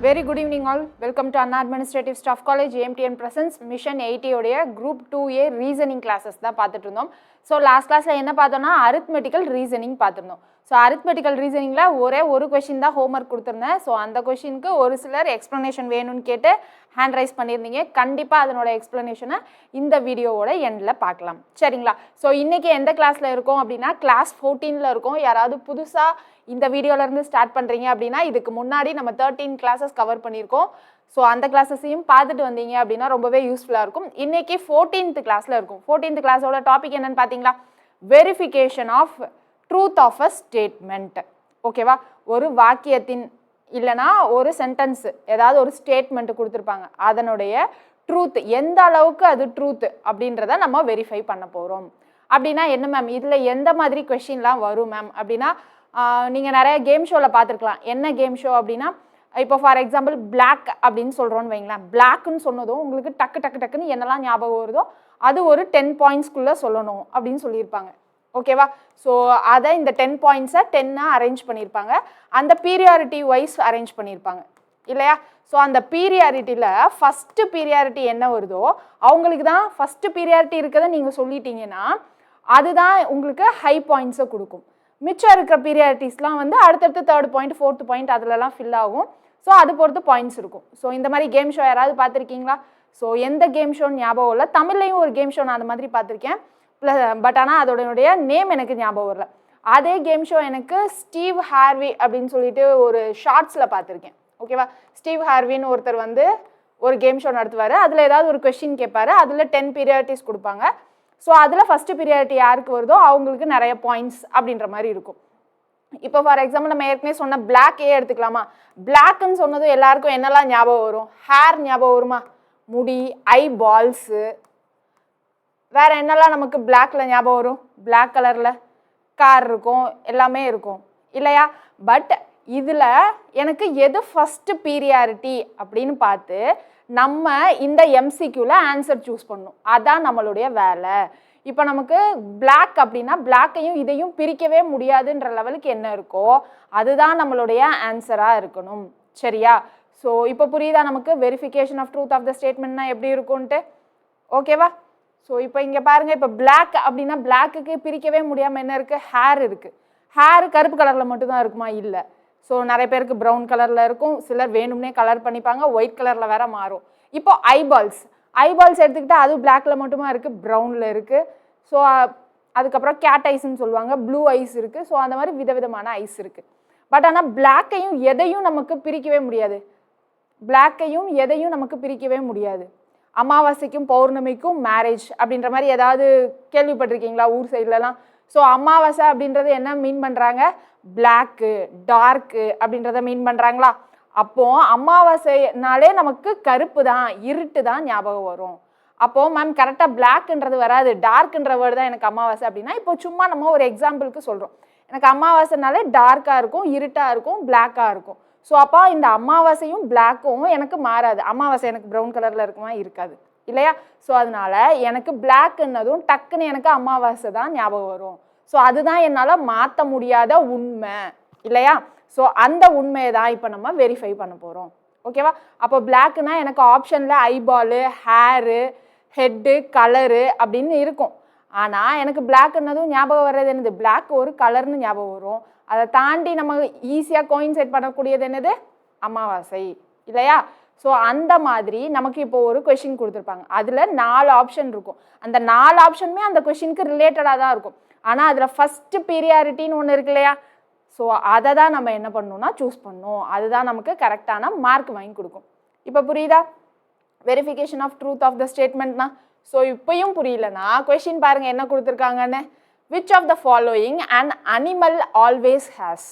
Very good evening all. Welcome to Anna Administrative Staff College AMTN presents Mission 80 உடைய Group 2A Reasoning classes தான் பார்த்துட்டு இருந்தோம். So last கிளாஸில் என்ன பார்த்தோம்னா arithmetical reasoning பார்த்துருந்தோம். ஸோ arithmetical reasoningல ஒரே ஒரு கொஷின் தான் ஹோம்ஒர்க் கொடுத்துருந்தேன். ஸோ அந்த கொஷினுக்கு ஒரு சிலர் எக்ஸ்ப்ளனேஷன் வேணும்னு கேட்டு ஹேண்ட் ரைஸ் பண்ணியிருந்தீங்க. கண்டிப்பாக அதனோட எக்ஸ்ப்ளனேஷனை இந்த வீடியோவோட எண்டில் பார்க்கலாம். சரிங்களா? ஸோ இன்றைக்கி எந்த கிளாஸில் இருக்கோம் அப்படின்னா கிளாஸ் 14ல் இருக்கோம். யாராவது புதுசாக இந்த வீடியோலேருந்து ஸ்டார்ட் பண்ணுறீங்க அப்படின்னா இதுக்கு முன்னாடி நம்ம 13 கிளாஸஸ் கவர் பண்ணியிருக்கோம். ஸோ அந்த கிளாஸஸையும் பார்த்துட்டு வந்தீங்க அப்படின்னா ரொம்பவே யூஸ்ஃபுல்லாக இருக்கும். இன்றைக்கி 14th கிளாஸில் இருக்கும். 14th கிளாஸோட டாபிக் என்னன்னு பார்த்தீங்களா? Verification of truth of a statement. ஓகேவா? ஒரு வாக்கியத்தின் இல்லைனா ஒரு சென்டென்ஸ் ஏதாவது ஒரு ஸ்டேட்மெண்ட் கொடுத்துருப்பாங்க, அதனுடைய ட்ரூத் எந்த அளவுக்கு அது ட்ரூத் அப்படின்றத நம்ம வெரிஃபை பண்ண போகிறோம். அப்படின்னா என்ன மேம், இதில் எந்த மாதிரி கொஷின்லாம் வரும் மேம் அப்படின்னா, நீங்கள் நிறைய கேம் ஷோவில் பார்த்துருக்கலாம். என்ன கேம் ஷோ அப்படின்னா, இப்போ ஃபார் எக்ஸாம்பிள் பிளாக் அப்படின்னு சொல்கிறோன்னு வைங்களேன். பிளாக்குன்னு சொன்னதும் உங்களுக்கு டக்குன்னு என்னெல்லாம் ஞாபகம் வருதோ அது ஒரு 10 பாயிண்ட்ஸ்குள்ளே சொல்லணும் அப்படின்னு சொல்லியிருப்பாங்க. ஓகேவா? ஸோ அதை இந்த 10 பாயிண்ட்ஸை 10ஆக அரேஞ்ச் பண்ணியிருப்பாங்க. அந்த பீரியாரிட்டி வைஸ் அரேஞ்ச் பண்ணியிருப்பாங்க இல்லையா? ஸோ அந்த பீரியாரிட்டியில் ஃபஸ்ட்டு பீரியாரிட்டி என்ன வருதோ அவங்களுக்கு தான் ஃபஸ்ட்டு பீரியாரிட்டி இருக்கிறத நீங்கள் சொல்லிட்டீங்கன்னா அதுதான் உங்களுக்கு ஹை பாயிண்ட்ஸை கொடுக்கும். மிச்சம் இருக்கிற பீரியாரிட்டிஸ்லாம் வந்து அடுத்தடுத்து 3rd பாயிண்ட் 4th பாயிண்ட் அதிலலாம் ஃபில் ஆகும். ஸோ அது பொறுத்து பாயிண்ட்ஸ் இருக்கும். ஸோ இந்த மாதிரி கேம் ஷோ யாராவது பார்த்துருக்கீங்களா? ஸோ எந்த கேம் ஷோன்னு ஞாபகம் இல்லை. தமிழ்லையும் ஒரு கேம் ஷோ நான் அந்த மாதிரி பார்த்துருக்கேன். பட் ஆனால் அதோடைய நேம் எனக்கு ஞாபகம் வரல. அதே கேம் ஷோ எனக்கு ஸ்டீவ் ஹார்வி அப்படின்னு சொல்லிட்டு ஒரு ஷார்ட்ஸில் பார்த்துருக்கேன். ஓகேவா? ஸ்டீவ் ஹார்வின்னு ஒருத்தர் வந்து ஒரு கேம் ஷோ நடத்துவார். அதில் ஏதாவது ஒரு கொஸ்டின் கேட்பாரு. அதில் 10 பீரியாரிட்டிஸ் கொடுப்பாங்க. ஸோ அதில் ஃபஸ்ட்டு பீரியாரிட்டி யாருக்கு வருதோ அவங்களுக்கு நிறைய பாயிண்ட்ஸ் அப்படின்ற மாதிரி இருக்கும். இப்போ ஃபார் எக்ஸாம்பிள் நம்ம ஏற்கனவே சொன்ன பிளாக்கே எடுத்துக்கலாமா? பிளாக்குன்னு சொன்னதும் எல்லாருக்கும் என்னெல்லாம் ஞாபகம் வரும்? ஹேர் ஞாபகம் வருமா? முடி, ஐ பால்ஸு, வேறு என்னெல்லாம் நமக்கு பிளாக்ல ஞாபகம் வரும்? பிளாக் கலரில் கார் இருக்கும், எல்லாமே இருக்கும் இல்லையா? பட் இதில் எனக்கு எது ஃபஸ்ட்டு பீரியாரிட்டி அப்படின்னு பார்த்து நம்ம இந்த எம்சிக்யூவில் ஆன்சர் சூஸ் பண்ணணும். அதான் நம்மளுடைய வேலை. இப்போ நமக்கு பிளாக் அப்படின்னா பிளாக்கையும் இதையும் பிரிக்கவே முடியாதுன்ற லெவலுக்கு என்ன இருக்கோ அதுதான் நம்மளுடைய ஆன்சராக இருக்கணும். சரியா? ஸோ இப்போ புரியுதா நமக்கு verification of truth of the ஸ்டேட்மெண்ட்னா எப்படி இருக்கும்ன்ட்டு? ஓகேவா? ஸோ இப்போ இங்கே பாருங்கள், இப்போ பிளாக் அப்படின்னா பிளாக்குக்கு பிரிக்கவே முடியாமல் என்ன இருக்குது? ஹேர் இருக்குது. ஹேர் கருப்பு கலரில் மட்டும்தான் இருக்குமா? இல்லை. ஸோ நிறைய பேருக்கு ப்ரௌன் கலரில் இருக்கும், சிலர் வேணும்னே கலர் பண்ணிப்பாங்க, ஒயிட் கலரில் வேற மாறும். இப்போ ஐபால்ஸ் எடுத்துக்கிட்டால் அது பிளாக்ல மட்டுமா இருக்குது? ப்ரௌனில் இருக்குது. ஸோ அதுக்கப்புறம் கேட் ஐஸ்ன்னு சொல்லுவாங்க, ப்ளூ ஐஸ் இருக்குது. ஸோ அந்த மாதிரி விதவிதமான ஐஸ் இருக்குது. பட் ஆனால் பிளாக்கையும் எதையும் நமக்கு பிரிக்கவே முடியாது. அமாவாசைக்கும் பௌர்ணமிக்கும் மேரேஜ் அப்படின்ற மாதிரி ஏதாவது கேள்விப்பட்டிருக்கீங்களா ஊர் சைட்லலாம்? ஸோ அமாவாசை அப்படின்றது என்ன மீன் பண்ணுறாங்க? பிளாக்கு, டார்க்கு அப்படின்றத மீன் பண்ணுறாங்களா? அப்போது அமாவாசைனாலே நமக்கு கருப்பு தான், இருட்டு தான் ஞாபகம் வரும். அப்போது மேம் கரெக்டாக பிளாக்ன்றது வராது, டார்க்குன்ற வேர்டு தான் எனக்கு அமாவாசை அப்படின்னா, இப்போ சும்மா நம்ம ஒரு எக்ஸாம்பிளுக்கு சொல்கிறோம். எனக்கு அமாவாசைனாலே டார்க்காக இருக்கும், இருட்டாக இருக்கும், பிளாக்காக இருக்கும். ஸோ அப்போ இந்த அமாவாசையும் பிளாக்கும் எனக்கு மாறாது. அமாவாசை எனக்கு ப்ரௌன் கலரில் இருக்குமா? இருக்காது இல்லையா? ஸோ அதனால எனக்கு பிளாக்குன்னதும் டக்குன்னு எனக்கு அமாவாசை தான் ஞாபகம் வரும். ஸோ அதுதான் என்னால் மாற்ற முடியாத உண்மை இல்லையா? ஸோ அந்த உண்மையை தான் இப்போ நம்ம வெரிஃபை பண்ண போகிறோம். ஓகேவா? அப்போ பிளாக்குனா எனக்கு ஆப்ஷனில் ஐபாலு, ஹேரு, ஹெட்டு, கலரு அப்படின்னு இருக்கும். ஆனால் எனக்கு பிளாக்குன்னதும் ஞாபகம் வர்றது என்னது? பிளாக் ஒரு கலர்னு ஞாபகம் வரும். அதை தாண்டி நம்ம ஈஸியாக கோயின்சைட் பண்ணக்கூடியது என்னது? அமாவாசை இல்லையா? ஸோ அந்த மாதிரி நமக்கு இப்போ ஒரு கொஷின் கொடுத்துருப்பாங்க. அதில் 4 ஆப்ஷன் இருக்கும். அந்த 4 ஆப்ஷனுமே அந்த கொஷினுக்கு ரிலேட்டடாக தான் இருக்கும். ஆனால் அதில் ஃபஸ்ட்டு பீரியாரிட்டின்னு ஒன்று இருக்கு இல்லையா? ஸோ அதை தான் நம்ம என்ன பண்ணணும்னா சூஸ் பண்ணணும். அதுதான் நமக்கு கரெக்டான மார்க் வாங்கி கொடுக்கும். இப்போ புரியுதா verification of truth of the ஸ்டேட்மெண்ட்னா? ஸோ இப்போயும் புரியலன்னா கொஷின் பாருங்கள் என்ன கொடுத்துருக்காங்கன்னு. Which of the following and animal always has?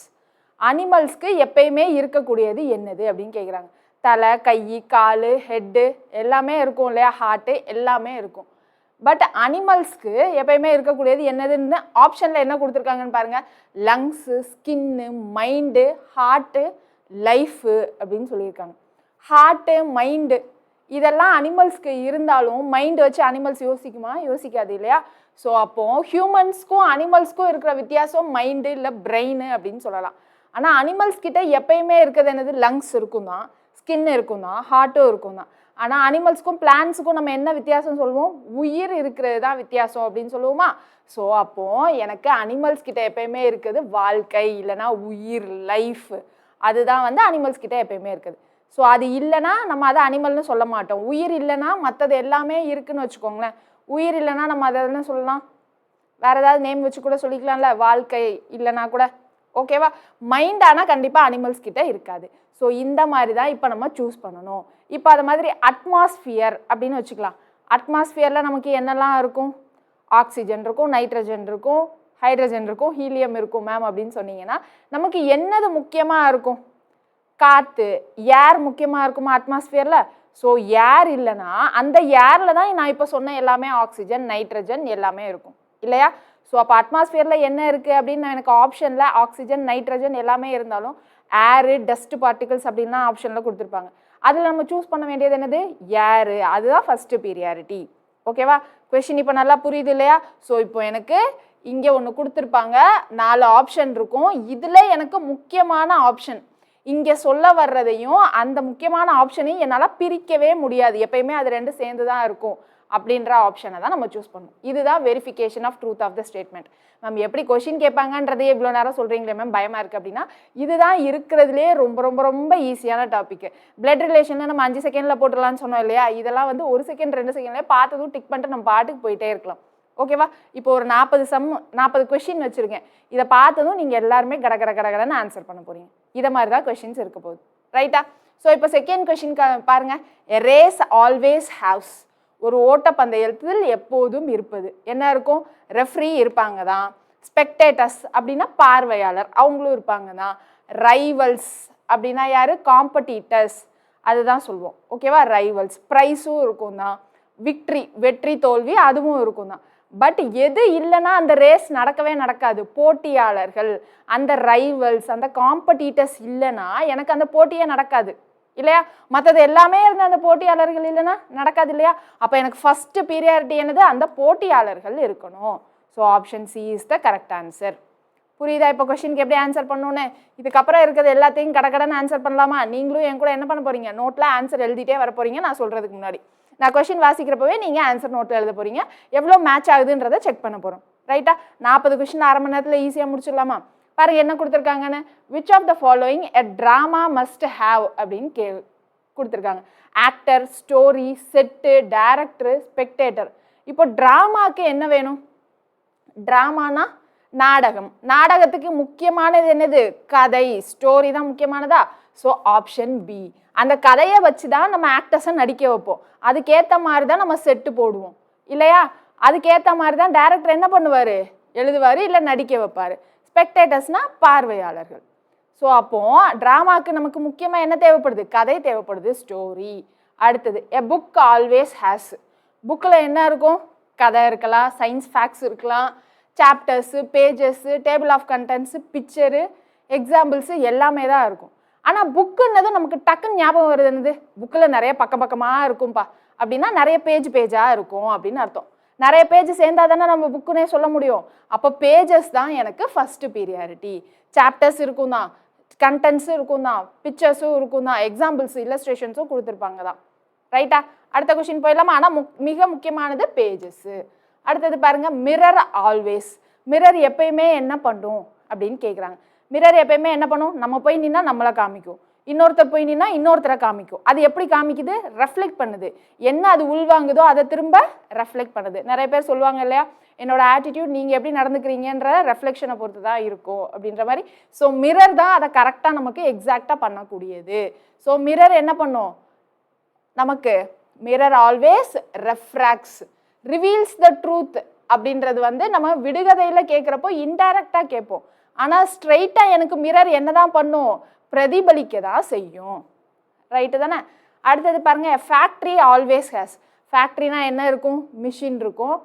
அனிமல்ஸ்க்கு எப்பயுமே இருக்கக்கூடியது என்னது அப்படின்னு கேட்குறாங்க. தலை, கை, கால், ஹெட்டு எல்லாமே இருக்கும் இல்லையா? ஹார்ட்டு எல்லாமே இருக்கும். பட் அனிமல்ஸ்க்கு எப்பயுமே இருக்கக்கூடியது என்னதுன்னு ஆப்ஷனில் என்ன கொடுத்துருக்காங்கன்னு பாருங்கள். Lungs, skin, mind, heart, life அப்படின்னு சொல்லியிருக்காங்க. ஹார்ட்டு, மைண்டு இதெல்லாம் அனிமல்ஸ்க்கு இருந்தாலும் மைண்டு வச்சு அனிமல்ஸ் யோசிக்குமா? யோசிக்காது இல்லையா? ஸோ அப்போது ஹியூமன்ஸ்க்கும் அனிமல்ஸ்க்கும் இருக்கிற வித்தியாசம் மைண்டு இல்லை பிரெயின் அப்படின்னு சொல்லலாம். ஆனால் அனிமல்ஸ் கிட்ட எப்பயுமே இருக்கிறது என்னது? லங்ஸ் இருக்கும் தான், ஸ்கின் இருக்கும் தான், ஹார்ட்டும் இருக்கும் தான். ஆனால் அனிமல்ஸ்க்கும் பிளான்ஸுக்கும் நம்ம என்ன வித்தியாசம் சொல்லுவோம்? உயிர் இருக்கிறது தான் வித்தியாசம் அப்படின்னு சொல்லுவோமா? ஸோ அப்போது எனக்கு அனிமல்ஸ் கிட்ட எப்பயுமே இருக்குது வாழ்க்கை, இல்லைனா உயிர், லைஃப். அதுதான் வந்து அனிமல்ஸ் கிட்ட எப்பயுமே இருக்குது. ஸோ அது இல்லைன்னா நம்ம அதை அனிமல்னு சொல்ல மாட்டோம். உயிர் இல்லைன்னா மற்றது எல்லாமே இருக்குன்னு வச்சுக்கோங்களேன். உயிர் இல்லைன்னா நம்ம அதை என்ன சொல்லலாம்? வேறு ஏதாவது நேம் வச்சு கூட சொல்லிக்கலாம்ல, வாழ்க்கை இல்லைனா கூட. ஓகேவா? மைண்ட் ஆனால் கண்டிப்பாக அனிமல்ஸ் கிட்ட இருக்காது. ஸோ இந்த மாதிரி தான் இப்போ நம்ம சூஸ் பண்ணணும். இப்போ அது மாதிரி அட்மாஸ்பியர் அப்படின்னு வச்சுக்கலாம். அட்மாஸ்பியரில் நமக்கு என்னெல்லாம் இருக்கும்? ஆக்சிஜன் இருக்கும், நைட்ரஜன் இருக்கும், ஹைட்ரஜன் இருக்கும், ஹீலியம் இருக்கும் மேம் அப்படின்னு சொன்னீங்கன்னா நமக்கு என்னது முக்கியமாக இருக்கும்? காற்று, ஏர் முக்கியமாக இருக்குமா அட்மாஸ்பியரில்? ஸோ ஏர் இல்லைன்னா அந்த ஏரில் தான் நான் இப்போ சொன்ன எல்லாமே ஆக்சிஜன், நைட்ரஜன் எல்லாமே இருக்கும் இல்லையா? ஸோ அப்போ அட்மாஸ்பியரில் என்ன இருக்குது அப்படின்னு எனக்கு ஆப்ஷனில் ஆக்சிஜன், நைட்ரஜன் எல்லாமே இருந்தாலும் ஏரு, டஸ்ட் பார்ட்டிகல்ஸ் அப்படின்னா ஆப்ஷனில் கொடுத்துருப்பாங்க. அதில் நம்ம சூஸ் பண்ண வேண்டியது என்னது? ஏரு. அதுதான் ஃபஸ்ட்டு பீரியாரிட்டி. ஓகேவா? கொஷின் இப்போ நல்லா புரியுது இல்லையா? ஸோ இப்போ எனக்கு இங்கே ஒன்று கொடுத்துருப்பாங்க, 4 ஆப்ஷன் இருக்கும். இதில் எனக்கு முக்கியமான ஆப்ஷன் இங்கே சொல்ல வர்றதையும் அந்த முக்கியமான ஆப்ஷனையும் என்னால் பிரிக்கவே முடியாது. எப்பயுமே அது 2 சேர்ந்து தான் இருக்கும் அப்படின்ற ஆப்ஷனை தான் நம்ம சூஸ் பண்ணணும். இதுதான் verification of truth of the statement. Ma'am எப்படி கொஷின் கேட்பாங்கன்றதே இவ்வளோ நேரம் சொல்கிறீங்களே மேம் பயமாக இருக்குது அப்படின்னா, இதுதான் இருக்கிறதுலே ரொம்ப ரொம்ப ரொம்ப ஈஸியான டாப்பிக்கு. பிளட் ரிலேஷனில் நம்ம 5 செகண்டில் போட்டுடலான்னு சொன்னோம் இல்லையா? இதெல்லாம் வந்து 1 செகண்ட் 2 செகண்ட்லேயே பார்த்ததும் டிக் பண்ணிட்டு நம்ம பாட்டுக்கு போயிட்டே இருக்கலாம். ஓகேவா? இப்போ ஒரு 40 கொஷின் வச்சுருக்கேன். இதை பார்த்ததும் நீங்கள் எல்லாருமே கடகடன்னு ஆன்சர் பண்ண போகிறீங்க. இதை மாதிரி தான் கொஷின்ஸ் இருக்க போகுது. ரைட்டா? ஸோ இப்போ செகண்ட் கொஷின் பாருங்கள். எ ரேஸ் ஆல்வேஸ் ஹேவ்ஸ். ஒரு ஓட்டப்பந்தயத்தில் எப்போதும் இருப்பது என்ன இருக்கும்? ரெஃப்ரி இருப்பாங்க தான். ஸ்பெக்டேட்டர்ஸ் அப்படின்னா பார்வையாளர், அவங்களும் இருப்பாங்க தான். ரைவல்ஸ் அப்படின்னா யார்? காம்படிட்டர்ஸ், அதுதான் சொல்லுவோம். ஓகேவா? ரைவல்ஸ். ப்ரைஸும் இருக்கும் தான். விக்ட்ரி, வெற்றி தோல்வி, அதுவும் இருக்கும் தான். பட் எது இல்லைன்னா அந்த ரேஸ் நடக்கவே நடக்காது? போட்டியாளர்கள், அந்த ரைவல்ஸ், அந்த காம்படிட்டர்ஸ் இல்லைன்னா எனக்கு அந்த போட்டியே நடக்காது இல்லையா? மற்றது எல்லாமே இருந்து அந்த போட்டியாளர்கள் இல்லைன்னா நடக்காது இல்லையா? அப்போ எனக்கு ஃபஸ்ட்டு பீரியாரிட்டி என்னது? அந்த போட்டியாளர்கள் இருக்கணும். So option C is the correct answer. புரியுதா இப்போ கொஷினுக்கு எப்படி ஆன்சர் பண்ணணுன்னு? இதுக்கப்புறம் இருக்கிறது எல்லாத்தையும் கடகடன்னு ஆன்சர் பண்ணலாமா? நீங்களும் என் கூட என்ன பண்ண போகிறீங்க? நோட்டில் ஆன்சர் எழுதிட்டே வர போகிறீங்க. நான் சொல்கிறதுக்கு முன்னாடி நான் கொஷின் வாசிக்கிறப்பவே நீங்கள் ஆன்சர் நோட்டில் எழுத போகிறீங்க. எவ்வளோ மேட்ச் ஆகுதுன்றதை செக் பண்ண போகிறோம். ரைட்டா? 40 கொஷின் 1/2 மணி நேரத்தில் ஈஸியாக முடிச்சிடலாமா? பாருங்க என்ன கொடுத்துருக்காங்கன்னு. Which of the following a drama must have அப்படின்னு கொடுத்துருக்காங்க. Actor, story, set, director, spectator. இப்போ ட்ராமாவுக்கு என்ன வேணும்? ட்ராமானா நாடகம். நாடகத்துக்கு முக்கியமானது என்னது? கதை, ஸ்டோரி தான் முக்கியமானதா? So option B. அந்த கதையை வச்சு தான் நம்ம ஆக்டர்ஸை நடிக்க வைப்போம். அதுக்கேற்ற மாதிரி தான் நம்ம செட்டு போடுவோம் இல்லையா? அதுக்கேற்ற மாதிரி தான் டைரக்டர் என்ன பண்ணுவார்? எழுதுவார், இல்லை நடிக்க வைப்பார். ஸ்பெக்டேட்டர்ஸ்னா பார்வையாளர்கள். ஸோ அப்போ ட்ராமாவுக்கு நமக்கு முக்கியமாக என்ன தேவைப்படுது? கதை தேவைப்படுது, ஸ்டோரி. அடுத்தது எ புக் ஆல்வேஸ் ஹேஸ். புக்கில் என்ன இருக்கும்? கதை இருக்கலாம், சயின்ஸ் ஃபேக்ட்ஸ் இருக்கலாம், chapters, pages, table of contents, picture, examples எல்லாமே தான் இருக்கும். ஆனால் புக்குன்னதும் நமக்கு டக்குன்னு ஞாபகம் வருது என்னது? புக்கில் நிறைய பக்கமாக இருக்கும்பா அப்படின்னா நிறைய பேஜாக இருக்கும் அப்படின்னு அர்த்தம். நிறைய பேஜ் சேர்ந்தா தானே நம்ம புக்குன்னே சொல்ல முடியும். அப்போ பேஜஸ் தான் எனக்கு ஃபஸ்ட்டு பீரியாரிட்டி. சாப்டர்ஸ் இருக்கும் தான், கண்டென்ட்ஸும் இருக்கும் தான், பிக்சர்ஸும் இருக்கும் தான், எக்ஸாம்பிள்ஸ், இல்லஸ்ட்ரேஷன்ஸும் கொடுத்துருப்பாங்க தான். ரைட்டா? அடுத்த கொஷின் போயிடலாமா? ஆனால் மிக முக்கியமானது பேஜஸ்ஸு. அடுத்தது பாருங்கள், மிரர் ஆல்வேஸ். மிரர் எப்பயுமே என்ன பண்ணும் அப்படின்னு கேட்குறாங்க. மிரர் எப்பயுமே என்ன பண்ணும்? நம்ம போய் நின்னா நம்மளை காமிக்கும், இன்னொருத்தர் போய் நின்னா இன்னொருத்தரை காமிக்கும். அது எப்படி காமிக்குது? ரெஃப்ளெக்ட் பண்ணுது. என்ன அது உள்வாங்குதோ அதை திரும்ப ரெஃப்ளெக்ட் பண்ணுது. நிறைய பேர் சொல்லுவாங்க இல்லையா, என்னோட ஆட்டிடியூட் நீங்கள் எப்படி நடந்துக்கிறீங்கன்ற ரெஃப்ளெக்ஷனை பொறுத்து தான் இருக்கும் அப்படின்ற மாதிரி. ஸோ மிரர் தான் அதை கரெக்டாக நமக்கு எக்ஸாக்டாக பண்ணக்கூடியது. ஸோ மிரர் என்ன பண்ணும் நமக்கு? Mirror always refracts, reveals the truth அப்படின்றது வந்து நம்ம விடுகதையில் கேட்குறப்போ இன்டைரக்டாக கேட்போம். ஆனால் ஸ்ட்ரெயிட்டாக எனக்கு மிரர் என்ன தான் பண்ணும்? பிரதிபலிக்க தான் செய்யும். ரைட்டு தானே? அடுத்தது பாருங்கள், ஃபேக்ட்ரி ஆல்வேஸ் ஹேஸ். ஃபேக்ட்ரினா என்ன இருக்கும்? மிஷின் இருக்கும்.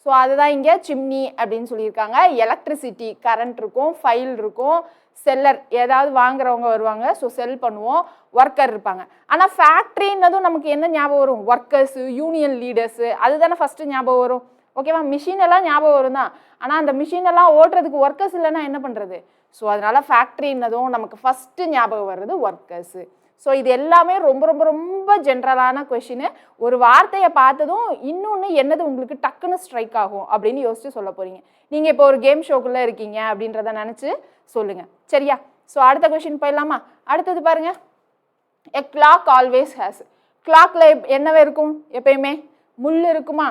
ஸோ அதுதான் இங்கே சிம்னி அப்படின்னு சொல்லியிருக்காங்க. எலக்ட்ரிசிட்டி, கரண்ட் இருக்கும், ஃபைல் இருக்கும், செல்லர், ஏதாவது வாங்குறவங்க வருவாங்க, ஸோ செல் பண்ணுவோம், ஒர்க்கர் இருப்பாங்க. ஆனால் ஃபேக்ட்ரின்னதும் நமக்கு என்ன ஞாபகம் வரும்? ஒர்க்கர்ஸு, யூனியன் லீடர்ஸு, அதுதானே ஃபஸ்ட்டு ஞாபகம் வரும். ஓகேவா? மிஷின் எல்லாம் ஞாபகம் வரும் தான். ஆனால் அந்த மிஷின் எல்லாம் ஓட்டுறதுக்கு ஒர்க்கர்ஸ் இல்லைன்னா என்ன பண்ணுறது? ஸோ அதனால் ஃபேக்ட்ரின்னதும் நமக்கு ஃபஸ்ட்டு ஞாபகம் வர்றது ஒர்க்கர்ஸு. ஸோ இது எல்லாமே ரொம்ப ரொம்ப ரொம்ப ஜென்ரலான கொஷின். ஒரு வார்த்தையை பார்த்ததும் இன்னொன்று என்னது உங்களுக்கு டக்குன்னு ஸ்ட்ரைக் ஆகும் அப்படின்னு யோசிச்சு சொல்ல போறீங்க. நீங்கள் இப்போ ஒரு கேம் ஷோக்குள்ளே இருக்கீங்க அப்படின்றத நினச்சி சொல்லுங்கள். சரியா? ஸோ அடுத்த கொஷின் போயிடலாமா? அடுத்தது பாருங்க. A clock always has. கிளாக்ல என்னவே இருக்கும்? எப்பயுமே முள் இருக்குமா?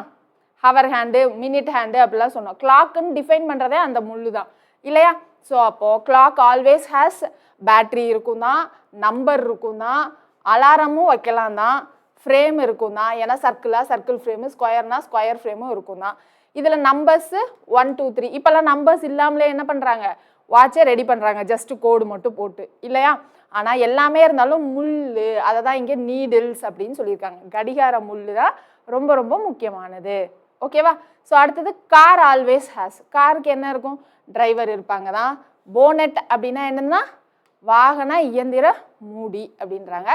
ஹவர் ஹேண்டு, மினிட் ஹேண்டு அப்படிலாம் சொன்னோம். கிளாக்குன்னு டிஃபைன் பண்ணுறதே அந்த முள்ளு தான் இல்லையா? ஸோ அப்போது கிளாக் ஆல்வேஸ் ஹேஸ் பேட்ரி இருக்கும் தான், நம்பர் இருக்கும் தான், அலாரமும் வைக்கலாம் தான், ஃப்ரேம் இருக்கும் தான். ஏன்னா சர்க்கிள் ஃப்ரேமு, ஸ்கொயர் ஃப்ரேமும் இருக்கும் தான். இதில் நம்பர்ஸு 1 2 3. இப்போல்லாம் நம்பர்ஸ் இல்லாமலே என்ன பண்ணுறாங்க? வாட்சை ரெடி பண்ணுறாங்க, ஜஸ்ட்டு கோடு மட்டும் போட்டு இல்லையா? ஆனால் எல்லாமே இருந்தாலும் முள், அதை தான் இங்கே நீடில்ஸ் அப்படின்னு சொல்லியிருக்காங்க. கடிகார முள் தான் ரொம்ப ரொம்ப முக்கியமானது. ஓகேவா? ஸோ அடுத்தது கார் ஆல்வேஸ் ஹேஸ். காருக்கு என்ன இருக்கும்? டிரைவர் இருப்பாங்க தான். போனட் அப்படின்னா என்னன்னா வாகன இயந்திர மூடி அப்படின்றாங்க.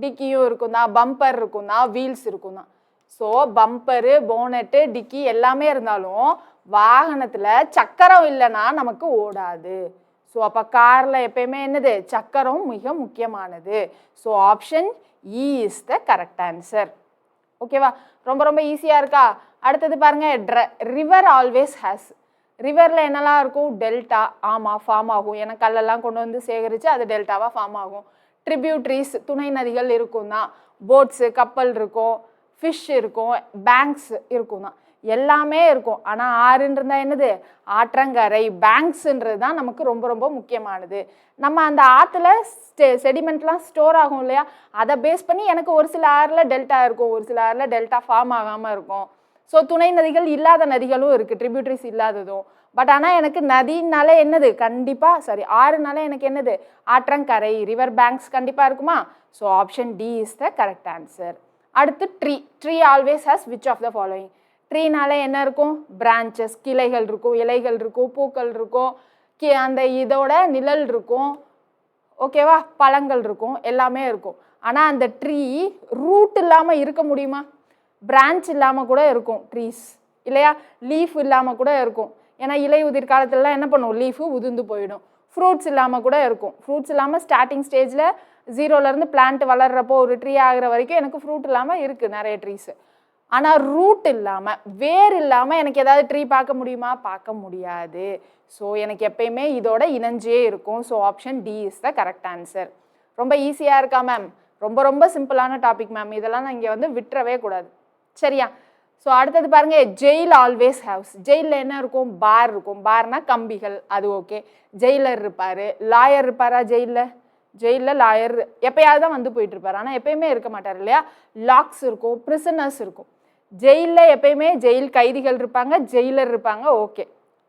டிக்கியும் இருக்கும் தான், பம்பர் இருக்கும் தான், வீல்ஸ் இருக்கும் தான். ஸோ பம்பரு, போனட்டு, டிக்கி எல்லாமே இருந்தாலும் வாகனத்தில் சக்கரம் இல்லைன்னா நமக்கு ஓடாது. ஸோ அப்போ காரில் எப்பயுமே என்னது? சக்கரம் மிக முக்கியமானது. So option E is the correct answer. ஓகேவா? ரொம்ப ரொம்ப ஈஸியாக இருக்கா? அடுத்தது பாருங்க. River always has. ரிவரில் என்னெல்லாம் இருக்கும்? டெல்டா. ஆமாம், ஃபார்ம் ஆகும். ஏன்னா கல்லெல்லாம் கொண்டு வந்து சேகரித்து அது டெல்டாவாக ஃபார்ம் ஆகும். ட்ரிபியூட்ரிஸ், துணை நதிகள் இருக்கும் தான். போட்ஸு, கப்பல் இருக்கும். ஃபிஷ் இருக்கும். பேங்க்ஸ் இருக்கும் தான். எல்லாமே இருக்கும். ஆனால் ஆறுன்றது என்னது? ஆற்றங்கரை. பேங்க்ஸுன்றது தான் நமக்கு ரொம்ப ரொம்ப முக்கியமானது. நம்ம அந்த ஆற்றுல செடிமெண்ட்லாம் ஸ்டோர் ஆகும் இல்லையா? அதை பேஸ் பண்ணி எனக்கு ஒரு சில ஆறில் டெல்டா இருக்கும், ஒரு சில ஆறில் டெல்டா ஃபார்ம் ஆகாமல் இருக்கும். ஸோ துணை நதிகள் இல்லாத நதிகளும் இருக்குது, ட்ரிபியூட்ரிஸ் இல்லாததும். பட் ஆனால் எனக்கு நதினால என்னது? கண்டிப்பாக ஆறுனால எனக்கு என்னது? ஆற்றங்கரை, ரிவர் பேங்க்ஸ் கண்டிப்பாக இருக்குமா? So option D is the correct answer. அடுத்து tree always has which of the following. ட்ரீனால என்ன இருக்கும்? பிரான்ச்சஸ், கிளைகள் இருக்கும், இலைகள் இருக்கும், பூக்கள் இருக்கும், அந்த இதோட நிழல் இருக்கும். ஓகேவா? பழங்கள் இருக்கும், எல்லாமே இருக்கும். ஆனால் அந்த ட்ரீ ரூட் இல்லாமல் இருக்க முடியுமா? பிரான்ச் இல்லாமல் கூட இருக்கும் ட்ரீஸ் இல்லையா? லீஃப் இல்லாமல் கூட இருக்கும். ஏன்னா இலை உதிர் காலத்துலலாம் என்ன பண்ணும்? லீஃபு உதிர்ந்து போயிடும். ஃப்ரூட்ஸ் இல்லாமல் கூட இருக்கும். ஃப்ரூட்ஸ் இல்லாமல் ஸ்டார்டிங் ஸ்டேஜில் 0லேருந்து பிளான்ட் வளர்கிறப்போ ஒரு ட்ரீ ஆகிற வரைக்கும் எனக்கு ஃப்ரூட் இல்லாமல் இருக்குது நிறைய ட்ரீஸு. ஆனால் ரூட் இல்லாமல், வேர் இல்லாமல் எனக்கு ஏதாவது ட்ரீ பார்க்க முடியுமா? பார்க்க முடியாது. ஸோ எனக்கு எப்பயுமே இதோட இணைஞ்சே இருக்கும். So option D is the correct answer. ரொம்ப ஈஸியாக இருக்கா மேம்? ரொம்ப ரொம்ப சிம்பிளான டாபிக் மேம். இதெல்லாம் நான் இங்கே வந்து விட்டுறவே கூடாது. சரியா? ஸோ அடுத்தது பாருங்க. Jail always ஹேவ்ஸ். ஜெயிலில் என்ன இருக்கும்? பார் இருக்கும். பார்னா கம்பிகள், அது ஓகே. ஜெயிலர் இருப்பார். லாயர் இருப்பாரா ஜெயிலில்? ஜெயிலில் லாயர் எப்பயாவது தான் வந்து போயிட்டு இருப்பார், ஆனால் எப்பயுமே இருக்க மாட்டார் இல்லையா? லாக்ஸ் இருக்கும், பிரிசனர்ஸ் இருக்கும். ஜெயிலில் எப்பயுமே ஜெயில் கைதிகள் இருப்பாங்க, ஜெயிலர் இருப்பாங்க.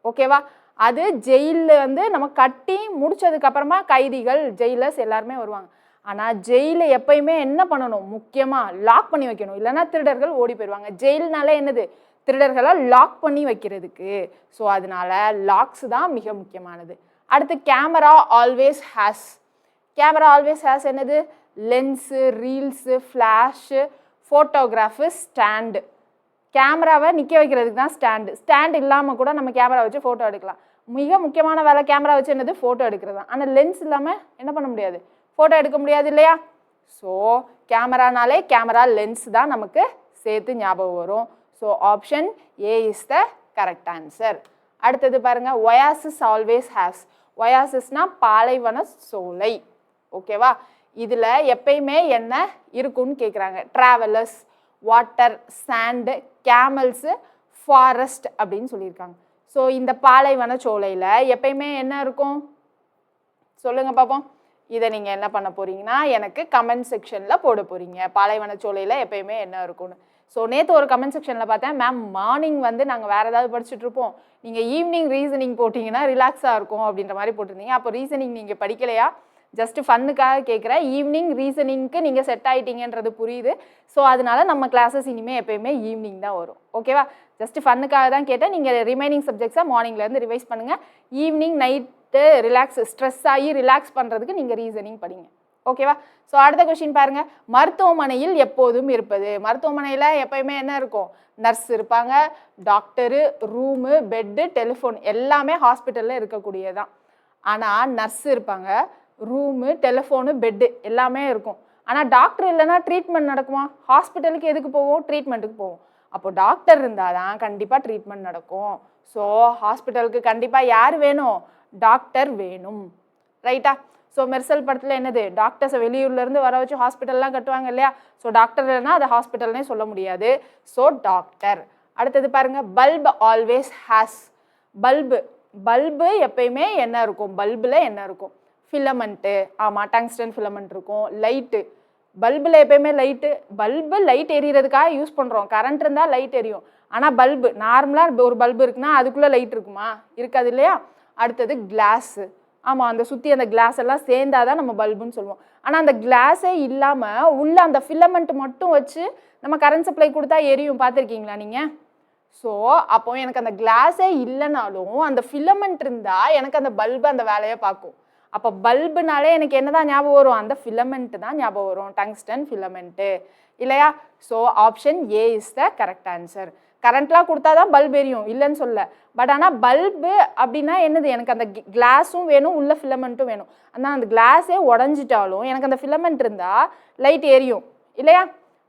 ஓகேவா? அது ஜெயிலில் வந்து நம்ம கட்டி முடிச்சதுக்கப்புறமா கைதிகள், ஜெயிலர்ஸ் எல்லாருமே வருவாங்க. ஆனால் ஜெயிலை எப்பயுமே என்ன பண்ணணும்? முக்கியமாக லாக் பண்ணி வைக்கணும், இல்லைன்னா திருடர்கள் ஓடி போயிடுவாங்க. ஜெயில்னால என்னது? திருடர்களை லாக் பண்ணி வைக்கிறதுக்கு. ஸோ அதனால லாக்ஸ் தான் மிக முக்கியமானது. அடுத்து camera always has. Camera always has என்னது? Lens, reels, flash, photograph, stand. கேமராவை நிற்க வைக்கிறதுக்கு தான் ஸ்டாண்டு. ஸ்டாண்ட் இல்லாமல் கூட நம்ம கேமரா வச்சு ஃபோட்டோ எடுக்கலாம். மிக முக்கியமான வேலை கேமரா வச்சு என்னது? ஃபோட்டோ எடுக்கிறது தான். ஆனால் லென்ஸ் இல்லாமல் என்ன பண்ண முடியாது? ஃபோட்டோ எடுக்க முடியாது இல்லையா? ஸோ கேமரானாலே கேமரா லென்ஸ் தான் நமக்கு சேர்த்து ஞாபகம் வரும். So option A is the correct answer. அடுத்தது பாருங்கள். Oasis always ஹேவ்ஸ். ஒயாசிஸ்னால் பாலைவன சோலை. ஓகேவா? இதில் எப்பயுமே என்ன இருக்குன்னு கேட்குறாங்க. ட்ராவலர்ஸ், வாட்டர், சாண்டு, கேமல்ஸு, ஃபாரஸ்ட் அப்படின்னு சொல்லியிருக்காங்க. ஸோ இந்த பாலைவன சோலையில் எப்பயுமே என்ன இருக்கும்? சொல்லுங்கள் பார்ப்போம். இதை நீங்கள் என்ன பண்ண போகிறீங்கன்னா எனக்கு கமெண்ட் செக்ஷனில் போட போகிறீங்க. பாலைவன சோலையில் எப்பயுமே என்ன இருக்கும்னு. ஸோ நேற்று ஒரு கமெண்ட் செக்ஷனில் பார்த்தேன், மேம் மார்னிங் வந்து நாங்கள் வேறு ஏதாவது படிச்சுட்ருப்போம், நீங்கள் ஈவினிங் ரீசனிங் போட்டிங்கன்னா ரிலாக்ஸாக இருக்கும் அப்படின்ற மாதிரி போட்டிருந்தீங்க. அப்போ ரீசனிங் நீங்கள் படிக்கலையா? ஜஸ்ட்டு ஃபன்னுக்காக கேட்குறேன். ஈவினிங் ரீசனிங்க்கு நீங்கள் செட் ஆகிட்டீங்கன்றது புரியுது. ஸோ அதனால நம்ம கிளாஸஸ் இனிமேல் எப்பயுமே ஈவினிங் தான் வரும். ஓகேவா? ஜஸ்ட்டு ஃபன்னுக்காக தான் கேட்டேன். நீங்கள் ரிமைனிங் சப்ஜெக்ட்ஸாக மார்னிங்லேருந்து ரிவைஸ் பண்ணுங்கள். ஈவினிங் நைட்டு ரிலாக்ஸ், ஸ்ட்ரெஸ் ஆகி ரிலாக்ஸ் பண்ணுறதுக்கு நீங்கள் ரீசனிங் படிங்க. ஓகேவா? ஸோ அடுத்த கொஸ்டின் பாருங்கள். மருத்துவமனையில் எப்போதும் இருப்பது. மருத்துவமனையில் எப்பயுமே என்ன இருக்கும்? நர்ஸ் இருப்பாங்க, டாக்டரு, ரூமு, பெட்டு, டெலிஃபோன் எல்லாமே ஹாஸ்பிட்டலில் இருக்கக்கூடியதான். ஆனால் நர்ஸ் இருப்பாங்க, ரூமு, டெலிஃபோனு, பெட்டு எல்லாமே இருக்கும். ஆனால் டாக்டர் இல்லைன்னா ட்ரீட்மெண்ட் நடக்குமா? ஹாஸ்பிட்டலுக்கு எதுக்கு போவோம்? ட்ரீட்மெண்ட்டுக்கு போவோம். அப்போ டாக்டர் இருந்தால் தான் கண்டிப்பாக ட்ரீட்மெண்ட் நடக்கும். ஸோ ஹாஸ்பிட்டலுக்கு கண்டிப்பாக யார் வேணும்? டாக்டர் வேணும். ரைட்டா? ஸோ மெர்சல் படத்தில் என்னது? டாக்டர்ஸை வெளியூர்லேருந்து வர வச்சு ஹாஸ்பிட்டல்லாம் கட்டுவாங்க இல்லையா? ஸோ டாக்டர் இல்லைன்னா அதை ஹாஸ்பிட்டல்னே சொல்ல முடியாது. So doctor. அடுத்தது பாருங்கள், பல்ப் ஆல்வேஸ் ஹேஸ். பல்பு எப்பயுமே என்ன இருக்கும்? பல்பில் என்ன இருக்கும்? ஃபிலமெண்ட்டு. ஆமாம், டங்ஸ்டன் ஃபிலமெண்ட் இருக்கும். லைட்டு, பல்பில் எப்பயுமே லைட் எரியறதுக்காக யூஸ் பண்ணுறோம். கரண்ட் இருந்தால் லைட் எரியும். ஆனால் பல்பு நார்மலாக ஒரு பல்பு இருக்குன்னா அதுக்குள்ளே லைட் இருக்குமா? இருக்காது இல்லையா? அடுத்தது கிளாஸு. ஆமாம், அந்த சுற்றி அந்த கிளாஸ் எல்லாம் சேர்ந்தாதான் நம்ம பல்புன்னு சொல்லுவோம். ஆனால் அந்த கிளாஸே இல்லாமல் உள்ள அந்த ஃபிலமெண்ட் மட்டும் வச்சு நம்ம கரண்ட் சப்ளை கொடுத்தா எரியும். பார்த்துருக்கீங்களா நீங்கள்? ஸோ அப்போ எனக்கு அந்த கிளாஸே இல்லைனாலும் அந்த ஃபிலமெண்ட் இருந்தால் எனக்கு அந்த பல்பு அந்த வேலையை பார்க்கும். அப்போ பல்புனாலே எனக்கு என்ன தான் ஞாபகம் வரும்? அந்த ஃபிலமெண்ட்டு தான் ஞாபகம் வரும். டங்ஸ்டன் ஃபிலமெண்ட்டு இல்லையா? So option A is the correct answer. கரண்ட்லாம் கொடுத்தா தான் பல்ப் எரியும், இல்லைன்னு சொல்ல. பட் ஆனால் பல்பு அப்படின்னா என்னது? எனக்கு அந்த கிளாஸும் வேணும், உள்ள ஃபிலமெண்ட்டும் வேணும். ஆனால் அந்த கிளாஸே உடஞ்சிட்டாலும் எனக்கு அந்த ஃபிலமெண்ட் இருந்தால் லைட் எரியும் இல்லையா?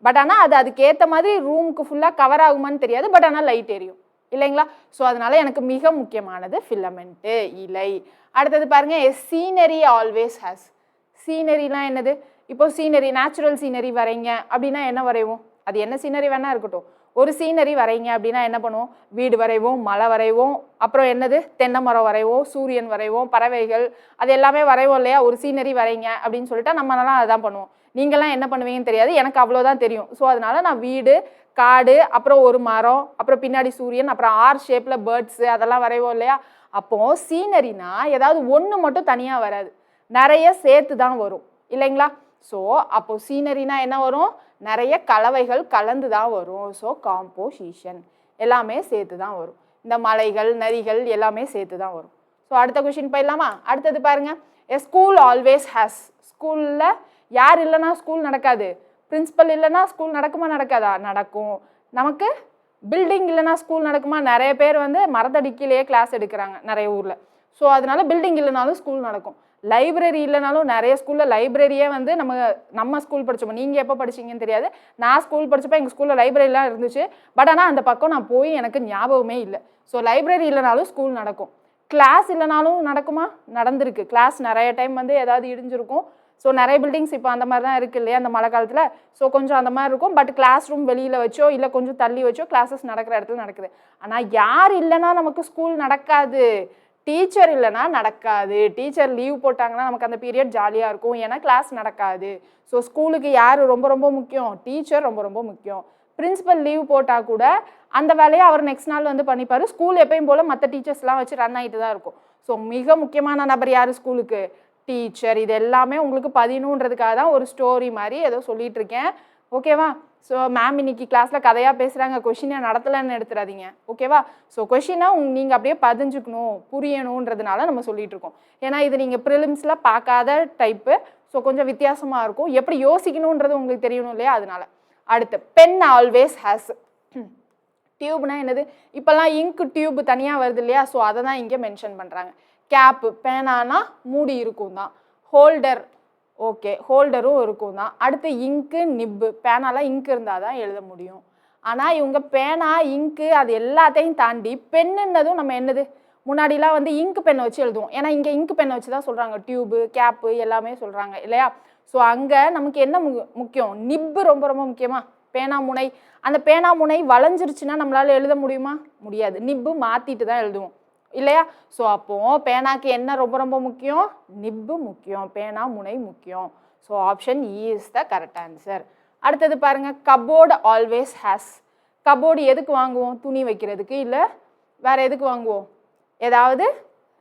பட் ஆனால் அதுக்கேற்ற மாதிரி ரூமுக்கு ஃபுல்லாக கவர் ஆகுமான்னு தெரியாது. பட் ஆனால் லைட் எரியும் இல்லைங்களா? ஸோ அதனால எனக்கு மிக முக்கியமானது ஃபிலமெண்ட்டு, இலை. அடுத்தது பாருங்க, சீனரி ஆல்வேஸ் ஹேஸ். சீனரிலாம் என்னது? இப்போ சீனரி, நேச்சுரல் சீனரி வரைங்க அப்படின்னா என்ன வரைவோம்? அது என்ன சீனரி வேணா இருக்கட்டும். ஒரு சீனரி வரைங்க அப்படின்னா என்ன பண்ணுவோம்? வீடு வரைவோம், மலை வரைவோம், அப்புறம் என்னது? தென்னை மரம் வரைவோம், சூரியன் வரைவோம், பறவைகள், அது எல்லாமே வரைவோம் இல்லையா? ஒரு சீனரி வரைங்க அப்படின்னு சொல்லிட்டா நம்மளாம் அதான் பண்ணுவோம். நீங்களாம் என்ன பண்ணுவீங்கன்னு தெரியாது, எனக்கு அவ்வளோதான் தெரியும். ஸோ அதனால நான் வீடு, காடு, அப்புறம் ஒரு மரம், அப்புறம் பின்னாடி சூரியன், அப்புறம் ஆர் ஷேப்பில் பேர்ட்ஸு அதெல்லாம் வரைவோம் இல்லையா? அப்போது சீனரினா ஏதாவது ஒன்று மட்டும் தனியாக வராது, நிறைய சேர்த்து தான் வரும் இல்லைங்களா? ஸோ அப்போது சீனரினா என்ன வரும்? நிறைய கலவைகள் கலந்து தான் வரும். ஸோ காம்போசிஷன் எல்லாமே சேர்த்து தான் வரும். இந்த மலைகள், நதிகள் எல்லாமே சேர்த்து தான் வரும். ஸோ அடுத்த கொஷின் போயிடலாமா? அடுத்தது பாருங்க, எ ஸ்கூல் ஆல்வேஸ் ஹேஸ். ஸ்கூலில் யார் இல்லைன்னா ஸ்கூல் நடக்காது? பிரின்சிபல் இல்லைன்னா ஸ்கூல் நடக்குமா நடக்காதா? நடக்கும். நமக்கு பில்டிங் இல்லைன்னா ஸ்கூல் நடக்குமா? நிறைய பேர் வந்து மரத்தடிக்கிலேயே கிளாஸ் எடுக்கிறாங்க நிறைய ஊரில். ஸோ அதனால பில்டிங் இல்லைனாலும் ஸ்கூல் நடக்கும். லைப்ரரி இல்லைனாலும் நிறைய ஸ்கூலில் லைப்ரரியே வந்து நம்ம ஸ்கூல் படித்தோம். நீங்கள் எப்போ படிச்சிங்கன்னு தெரியாது. நான் ஸ்கூல் படித்தப்போ எங்கள் ஸ்கூலில் லைப்ரரிலாம் இருந்துச்சு. பட் ஆனால் அந்த பக்கம் நான் போய் எனக்கு ஞாபகமே இல்லை. ஸோ லைப்ரரி இல்லைனாலும் ஸ்கூல் நடக்கும். கிளாஸ் இல்லைனாலும் நடக்குமா? நடந்திருக்கு. கிளாஸ் நிறைய டைம் வந்து ஏதாவது இடிஞ்சிருக்கும். ஸோ நிறைய பில்டிங்ஸ் இப்போ அந்த மாதிரி தான் இருக்குது இல்லையா? அந்த மழை காலத்தில். ஸோ கொஞ்சம் அந்த மாதிரி இருக்கும். பட் கிளாஸ் ரூம் வெளியில் வச்சோ இல்லை கொஞ்சம் தள்ளி வச்சோ கிளாஸஸ் நடக்கிற இடத்துல நடக்குது. ஆனால் யார் இல்லைன்னா நமக்கு ஸ்கூல் நடக்காது? டீச்சர் இல்லைன்னா நடக்காது. டீச்சர் லீவ் போட்டாங்கன்னா நமக்கு அந்த பீரியட் ஜாலியாக இருக்கும், ஏன்னா கிளாஸ் நடக்காது. ஸோ ஸ்கூலுக்கு யார் ரொம்ப ரொம்ப முக்கியம்? டீச்சர் ரொம்ப ரொம்ப முக்கியம். பிரின்சிபல் லீவ் போட்டால் கூட அந்த வேலையை அவர் நெக்ஸ்ட் நாள் வந்து பண்ணிப்பார். ஸ்கூல் எப்பயும் போல் மற்ற டீச்சர்ஸ்லாம் வச்சு ரன் ஆகிட்டு தான் இருக்கும். ஸோ மிக முக்கியமான நபர் யார் ஸ்கூலுக்கு? டீச்சர். இது எல்லாமே உங்களுக்கு பதினுன்றதுக்காக தான் ஒரு ஸ்டோரி மாதிரி ஏதோ சொல்லிட்டு இருக்கேன். ஓகேவா? ஸோ மேம் இன்னைக்கு கிளாஸில் கதையாக பேசுகிறாங்க, கொஷினை நடத்தலைன்னு எடுத்துடாதீங்க. ஓகேவா? ஸோ கொஷினை நீங்கள் அப்படியே பதிஞ்சுக்கணும், புரியணுன்றதுனால நம்ம சொல்லிட்டு இருக்கோம். ஏன்னா இது நீங்கள் ப்ரிலிம்ஸில் பார்க்காத டைப்பு. ஸோ கொஞ்சம் வித்தியாசமாக இருக்கும். எப்படி யோசிக்கணுன்றது உங்களுக்கு தெரியணும் இல்லையா? அதனால. அடுத்து, பென் ஆல்வேஸ் ஹேஸ். டியூப்னா என்னது? இப்போல்லாம் இங்க் டியூப் தனியாக வருது இல்லையா? ஸோ அதை தான் இங்கே மென்ஷன் பண்ணுறாங்க. கேப்பு, பேனானா மூடி இருக்கும் தான். ஹோல்டர், ஓகே, ஹோல்டரும் இருக்கும் தான். அடுத்து இங்கு, நிப்பு. பேனாலாம் இங்கு இருந்தால் தான் எழுத முடியும். ஆனால் இவங்க பேனா, இங்கு அது எல்லாத்தையும் தாண்டி பெண்ணுன்னதும் நம்ம என்னது? முன்னாடிலாம் வந்து இங்கு பெண்ணை வச்சு எழுதுவோம். ஏன்னா இங்கே இங்கு பெண்ணை வச்சு தான் சொல்கிறாங்க. டியூபு, கேப்பு எல்லாமே சொல்கிறாங்க இல்லையா? ஸோ அங்கே நமக்கு என்ன முக்கியம்? நிப்பு ரொம்ப ரொம்ப முக்கியமா? பேனா முனை. அந்த பேனா முனை வளைஞ்சிருச்சுன்னா நம்மளால் எழுத முடியுமா? முடியாது. நிப்பு மாற்றிட்டு தான் எழுதுவோம் இல்லையா? ஸோ அப்போது பேனாக்கு என்ன ரொம்ப ரொம்ப முக்கியம்? நிப்பு முக்கியம், பேனா முனை முக்கியம். So option E is the correct answer. அடுத்தது பாருங்கள், கபோர்டு ஆல்வேஸ் ஹேஸ். கபோர்டு எதுக்கு வாங்குவோம்? துணி வைக்கிறதுக்கு, இல்லை வேறு எதுக்கு வாங்குவோம்? ஏதாவது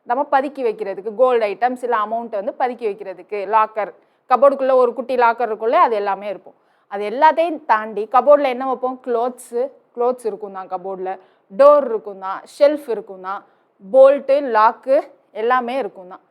நம்ம பதுக்கி வைக்கிறதுக்கு, கோல்டு ஐட்டம்ஸ் இல்லை அமௌண்ட்டை வந்து பதுக்கி வைக்கிறதுக்கு. லாக்கர், கபோர்டுக்குள்ளே ஒரு குட்டி லாக்கர் இருக்குள்ளே, அது எல்லாமே இருக்கும். அது எல்லாத்தையும் தாண்டி கபோர்டில் என்ன வைப்போம்? க்ளோத்ஸ் இருக்கும் தான் கபோர்டில். டோர் இருக்கும் தான், ஷெல்ஃப் இருக்கும் தான், போல்ட்டு, லாக்கு எல்லாமே இருக்கும் தான்.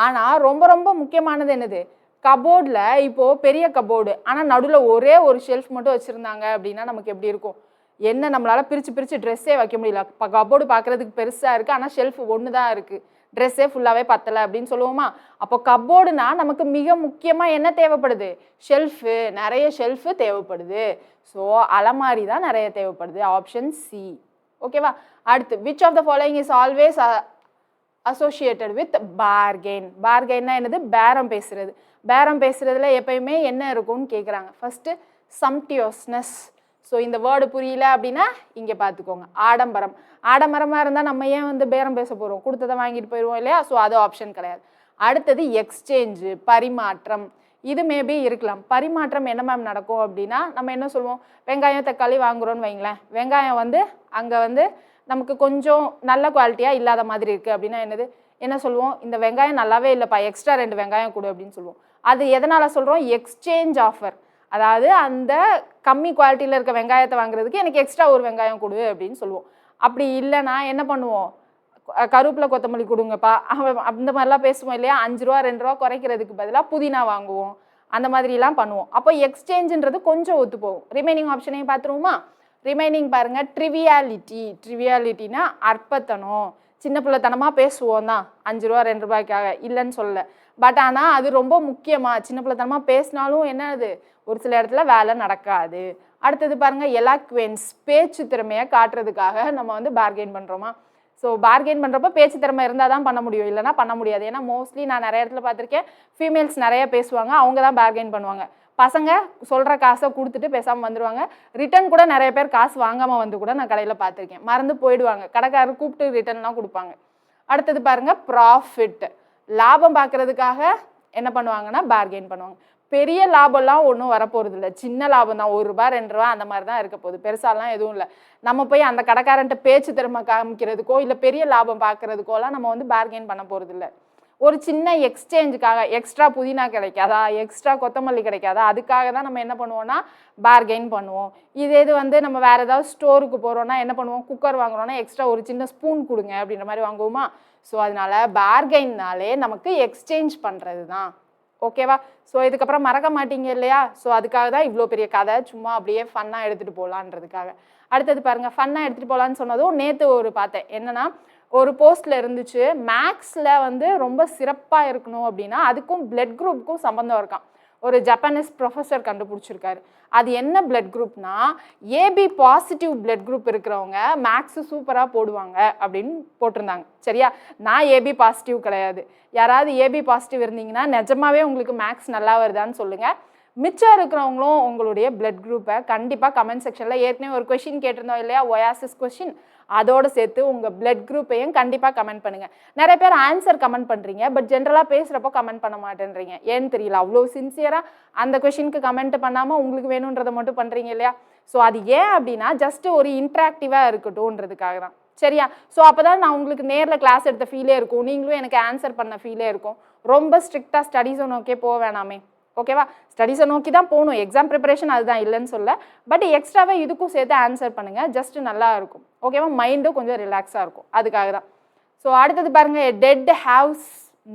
ஆனால் ரொம்ப ரொம்ப முக்கியமானது என்னது? கபோர்டில் இப்போது பெரிய கபோர்டு, ஆனால் நடுவில் ஒரே ஒரு ஷெல்ஃப் மட்டும் வச்சுருந்தாங்க அப்படின்னா நமக்கு எப்படி இருக்கும்? என்ன நம்மளால் பிரித்து ட்ரெஸ்ஸே வைக்க முடியல. இப்போ கபோர்டு பார்க்குறதுக்கு பெருசாக இருக்குது, ஆனால் ஷெல்ஃப் ஒன்று தான் இருக்குது. ட்ரெஸ்ஸே ஃபுல்லாகவே பத்தலை அப்படின்னு சொல்லுவோமா? அப்போ கப்போர்டுனா நமக்கு மிக முக்கியமாக என்ன தேவைப்படுது? ஷெல்ஃபு, நிறைய ஷெல்ஃபு தேவைப்படுது. ஸோ அலமாரி தான் நிறைய தேவைப்படுது. Option C. ஓகேவா? அடுத்து which of the following is always associated with bargain. பார்கெயின்னா என்னது? பேரம் பேசுறது. பேரம் பேசுறதுல எப்பயுமே என்ன இருக்கும்னு கேட்குறாங்க. First sumptuousness. ஸோ இந்த வேர்டு புரியல அப்படின்னா இங்கே பார்த்துக்கோங்க. ஆடம்பரம். ஆடம்பரமாக இருந்தால் நம்ம ஏன் வந்து பேரம் பேச போகிறோம்? கொடுத்ததை வாங்கிட்டு போயிடுவோம் இல்லையா? ஸோ அது ஆப்ஷன் கிடையாது. அடுத்தது எக்ஸ்சேஞ்சு, பரிமாற்றம். இது மேபி இருக்கலாம். பரிமாற்றம் என்ன மேம் நடக்கும் அப்படின்னா நம்ம என்ன சொல்லுவோம்? வெங்காயம் தக்காளி வாங்குறோன்னு வைங்களேன். வெங்காயம் வந்து அங்கே வந்து நமக்கு கொஞ்சம் நல்ல குவாலிட்டியாக இல்லாத மாதிரி இருக்குது அப்படின்னா என்னது? என்ன சொல்லுவோம்? இந்த வெங்காயம் நல்லாவே இல்லைப்பா, எக்ஸ்ட்ரா 2 வெங்காயம் கொடு அப்படின்னு சொல்லுவோம். அது எதனால் சொல்கிறோம்? Exchange offer. அதாவது அந்த கம்மி குவாலிட்டியில் இருக்க வெங்காயத்தை வாங்குறதுக்கு எனக்கு எக்ஸ்ட்ரா ஒரு வெங்காயம் கொடு அப்படின்னு சொல்லுவோம். அப்படி இல்லைன்னா என்ன பண்ணுவோம்? கருவேப்பிலை கொத்தமல்லி கொடுங்கப்பா அந்த மாதிரிலாம் பேசுவோம் இல்லையா? 5 ரூபா 2 ரூபா குறைக்கிறதுக்கு பதிலாக புதினா வாங்குவோம். அந்த மாதிரிலாம் பண்ணுவோம். அப்போ எக்ஸ்சேஞ்சுன்றது கொஞ்சம் ஒத்து போகும். ரிமைனிங் ஆப்ஷனையும் பார்த்துருவோமா? ரிமைனிங் பாருங்கள். ட்ரிவியாலிட்டி. ட்ரிவியாலிட்டினா அற்பத்தனம், சின்ன பிள்ளைத்தனமாக பேசுவோம் தான் 5 ரூபா 2 ரூபாய்க்காக, இல்லைன்னு சொல்லலை. பட் ஆனால் அது ரொம்ப முக்கியமாக சின்ன பிள்ளைத்தனமாக பேசினாலும் என்னது? ஒரு சில இடத்துல வேலை நடக்காது. அடுத்தது பாருங்கள், எலாக்வென்ஸ். பேச்சு திறமையை காட்டுறதுக்காக நம்ம வந்து பார்கெயின் பண்ணுறோமா? ஸோ பார்கெயின் பண்ணுறப்ப பேச்சு திறமை இருந்தால் தான் பண்ண முடியும், இல்லைனா பண்ண முடியாது. ஏன்னா மோஸ்ட்லி நான் நிறைய இடத்துல பார்த்துருக்கேன், ஃபீமேல்ஸ் நிறைய பேசுவாங்க, அவங்க தான் பார்கெயின் பண்ணுவாங்க. பசங்க சொல்கிற காசை கொடுத்துட்டு பேசாமல் வந்துடுவாங்க. ரிட்டன் கூட நிறைய பேர் காசு வாங்காமல் வந்து கூட நான் கடையில் பார்த்துருக்கேன். மறந்து போயிடுவாங்க, கடைக்காரர் கூப்பிட்டு ரிட்டன்லாம் கொடுப்பாங்க. அடுத்தது பாருங்கள், ப்ராஃபிட். லாபம் பார்க்குறதுக்காக என்ன பண்ணுவாங்கன்னா பார்கெயின் பண்ணுவாங்க. பெரிய லாபம்லாம் ஒன்றும் வரப்போகிறது இல்லை, சின்ன லாபம் தான், 1 ரூபா 2 ரூபா அந்த மாதிரி தான் இருக்க போகுது, பெருசாலாம் எதுவும் இல்லை. நம்ம போய் அந்த கடைக்காரன்ட்ட பேச்சு திறமை காமிக்கிறதுக்கோ இல்லை பெரிய லாபம் பார்க்குறதுக்கோலாம் நம்ம வந்து பார்கெயின் பண்ண போகிறது இல்லை. ஒரு சின்ன எக்ஸ்சேஞ்சுக்காக, எக்ஸ்ட்ரா புதினா கிடைக்காதா, எக்ஸ்ட்ரா கொத்தமல்லி கிடைக்காதா, அதுக்காக தான் நம்ம என்ன பண்ணுவோம்னா பார்கெயின் பண்ணுவோம். இது வந்து நம்ம வேறு ஏதாவது ஸ்டோருக்கு போகிறோன்னா என்ன பண்ணுவோம்? குக்கர் வாங்குறோன்னா எக்ஸ்ட்ரா ஒரு சின்ன ஸ்பூன் கொடுங்க அப்படின்ற மாதிரி வாங்குவோமா? ஸோ அதனால பார்கெயின்னாலே நமக்கு எக்ஸ்சேஞ்ச் பண்ணுறது தான். ஓகேவா? ஸோ இதுக்கப்புறம் மறக்க மாட்டீங்க இல்லையா? ஸோ அதுக்காக தான் இவ்வளோ பெரிய கதை, சும்மா அப்படியே ஃபன்னாக எடுத்துகிட்டு போகலான்றதுக்காக. அடுத்தது பாருங்கள், ஃபன்னாக எடுத்துகிட்டு போகலான்னு சொன்னதும் நேற்று ஒரு பார்த்தேன். என்னென்னா ஒரு போஸ்ட்டில் இருந்துச்சு, மேக்ஸில் வந்து ரொம்ப சிறப்பாக இருக்கணும் அப்படின்னா அதுக்கும் பிளட் குரூப்புக்கும் சம்மந்தம் இருக்கான். ஒரு ஜப்பானீஸ் ப்ரொஃபஸர் கண்டுபிடிச்சிருக்காரு. அது என்ன பிளட் குரூப்னா, ஏபி பாசிட்டிவ் பிளட் குரூப் இருக்கிறவங்க மேக்ஸு சூப்பராக போடுவாங்க அப்படின்னு போட்டிருந்தாங்க. சரியா? நான் ஏபி பாசிட்டிவ் கிடையாது. யாராவது ஏபி பாசிட்டிவ் இருந்தீங்கன்னா நிஜமாவே உங்களுக்கு மேக்ஸ் நல்லா வருதான்னு சொல்லுங்கள். மிச்சம் இருக்கிறவங்களும் உங்களுடைய பிளட் குரூப்பை கண்டிப்பாக கமெண்ட் செக்ஷனில், ஏற்கனவே ஒரு கொஷின் கேட்டிருந்தோம் இல்லையா, ஒயாசிஸ் கொஷின், அதோடு சேர்த்து உங்கள் பிளட் குரூப்பையும் கண்டிப்பாக கமெண்ட் பண்ணுங்கள். நிறைய பேர் ஆன்சர் கமெண்ட் பண்ணுறீங்க, பட் ஜென்ரலாக பேசுகிறப்போ கமெண்ட் பண்ண மாட்டேன்றீங்க. ஏன்னு தெரியல, அவ்வளோ சின்சியராக அந்த கொஷினுக்கு கமெண்ட் பண்ணாமல் உங்களுக்கு வேணுன்றதை மட்டும் பண்ணுறீங்க இல்லையா? ஸோ அது ஏன் அப்படின்னா ஜஸ்ட்டு ஒரு இன்ட்ராக்டிவாக இருக்கட்டும்ன்றதுக்காக தான். சரியா? ஸோ அப்போ தான் நான் உங்களுக்கு நேரில் கிளாஸ் எடுத்த ஃபீலே இருக்கும், நீங்களும் எனக்கு ஆன்சர் பண்ண ஃபீலே இருக்கும். ரொம்ப ஸ்ட்ரிக்டாக ஸ்டடீஸை நோக்கே போக வேணாமே. ஓகேவா? ஸ்டடீஸை நோக்கி தான் போகணும், எக்ஸாம் ப்ரிப்பரேஷன் அதுதான் இல்லைன்னு சொல்ல, பட் எக்ஸ்ட்ராவே இதுக்கும் சேர்த்து ஆன்சர் பண்ணுங்கள், ஜஸ்ட்டு நல்லா இருக்கும். ஓகேவா? மைண்டும் கொஞ்சம் ரிலாக்ஸாக இருக்கும், அதுக்காக தான். ஸோ அடுத்தது பாருங்கள், டெட் ஹேவ்ஸ்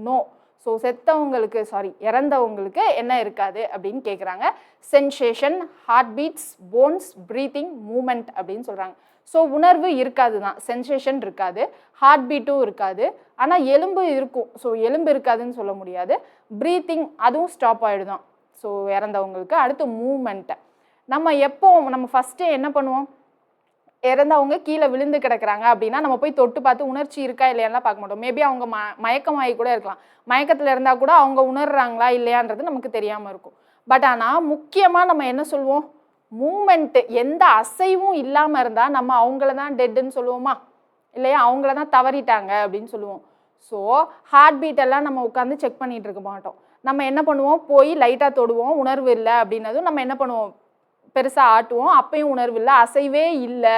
நோ. ஸோ செத்தவங்களுக்கு இறந்தவங்களுக்கு என்ன இருக்காது அப்படின்னு கேட்குறாங்க. Sensation, heart beats, bones, breathing, movement அப்படின்னு சொல்கிறாங்க. ஸோ உணர்வு இருக்காது தான், சென்சேஷன் இருக்காது, ஹார்ட் பீட்டும் இருக்காது, ஆனால் எலும்பு இருக்கும். ஸோ எலும்பு இருக்காதுன்னு சொல்ல முடியாது. ப்ரீத்திங் அதுவும் ஸ்டாப் ஆகிடுதான் ஸோ இறந்தவங்களுக்கு. அடுத்து மூமெண்ட்டை நம்ம ஃபஸ்ட்டு என்ன பண்ணுவோம்? இறந்தவங்க கீழே விழுந்து கிடக்குறாங்க அப்படின்னா நம்ம போய் தொட்டு பார்த்து உணர்ச்சி இருக்கா இல்லையாலாம் பார்க்க மாட்டோம். மேபி அவங்க மயக்கமாகி கூட இருக்கலாம். மயக்கத்தில் இருந்தால் கூட அவங்க உணர்றாங்களா இல்லையான்றது நமக்கு தெரியாமல் இருக்கும். பட் ஆனால் முக்கியமாக நம்ம என்ன சொல்லுவோம்? மூமெண்ட்டு, எந்த அசைவும் இல்லாமல் இருந்தால் நம்ம அவங்கள தான் டெட்டுன்னு சொல்லுவோமா இல்லையா? அவங்கள தான் தவறிட்டாங்க அப்படின்னு சொல்லுவோம். ஸோ ஹார்ட் பீட்டெல்லாம் நம்ம உட்காந்து செக் பண்ணிகிட்டு இருக்க மாட்டோம். நம்ம என்ன பண்ணுவோம்? போய் லைட்டாக தொடுவோம், உணர்வு இல்லை அப்படின்னதும் நம்ம என்ன பண்ணுவோம்? பெருசாக ஆட்டுவோம், அப்பையும் உணர்வு இல்லை, அசைவே இல்லை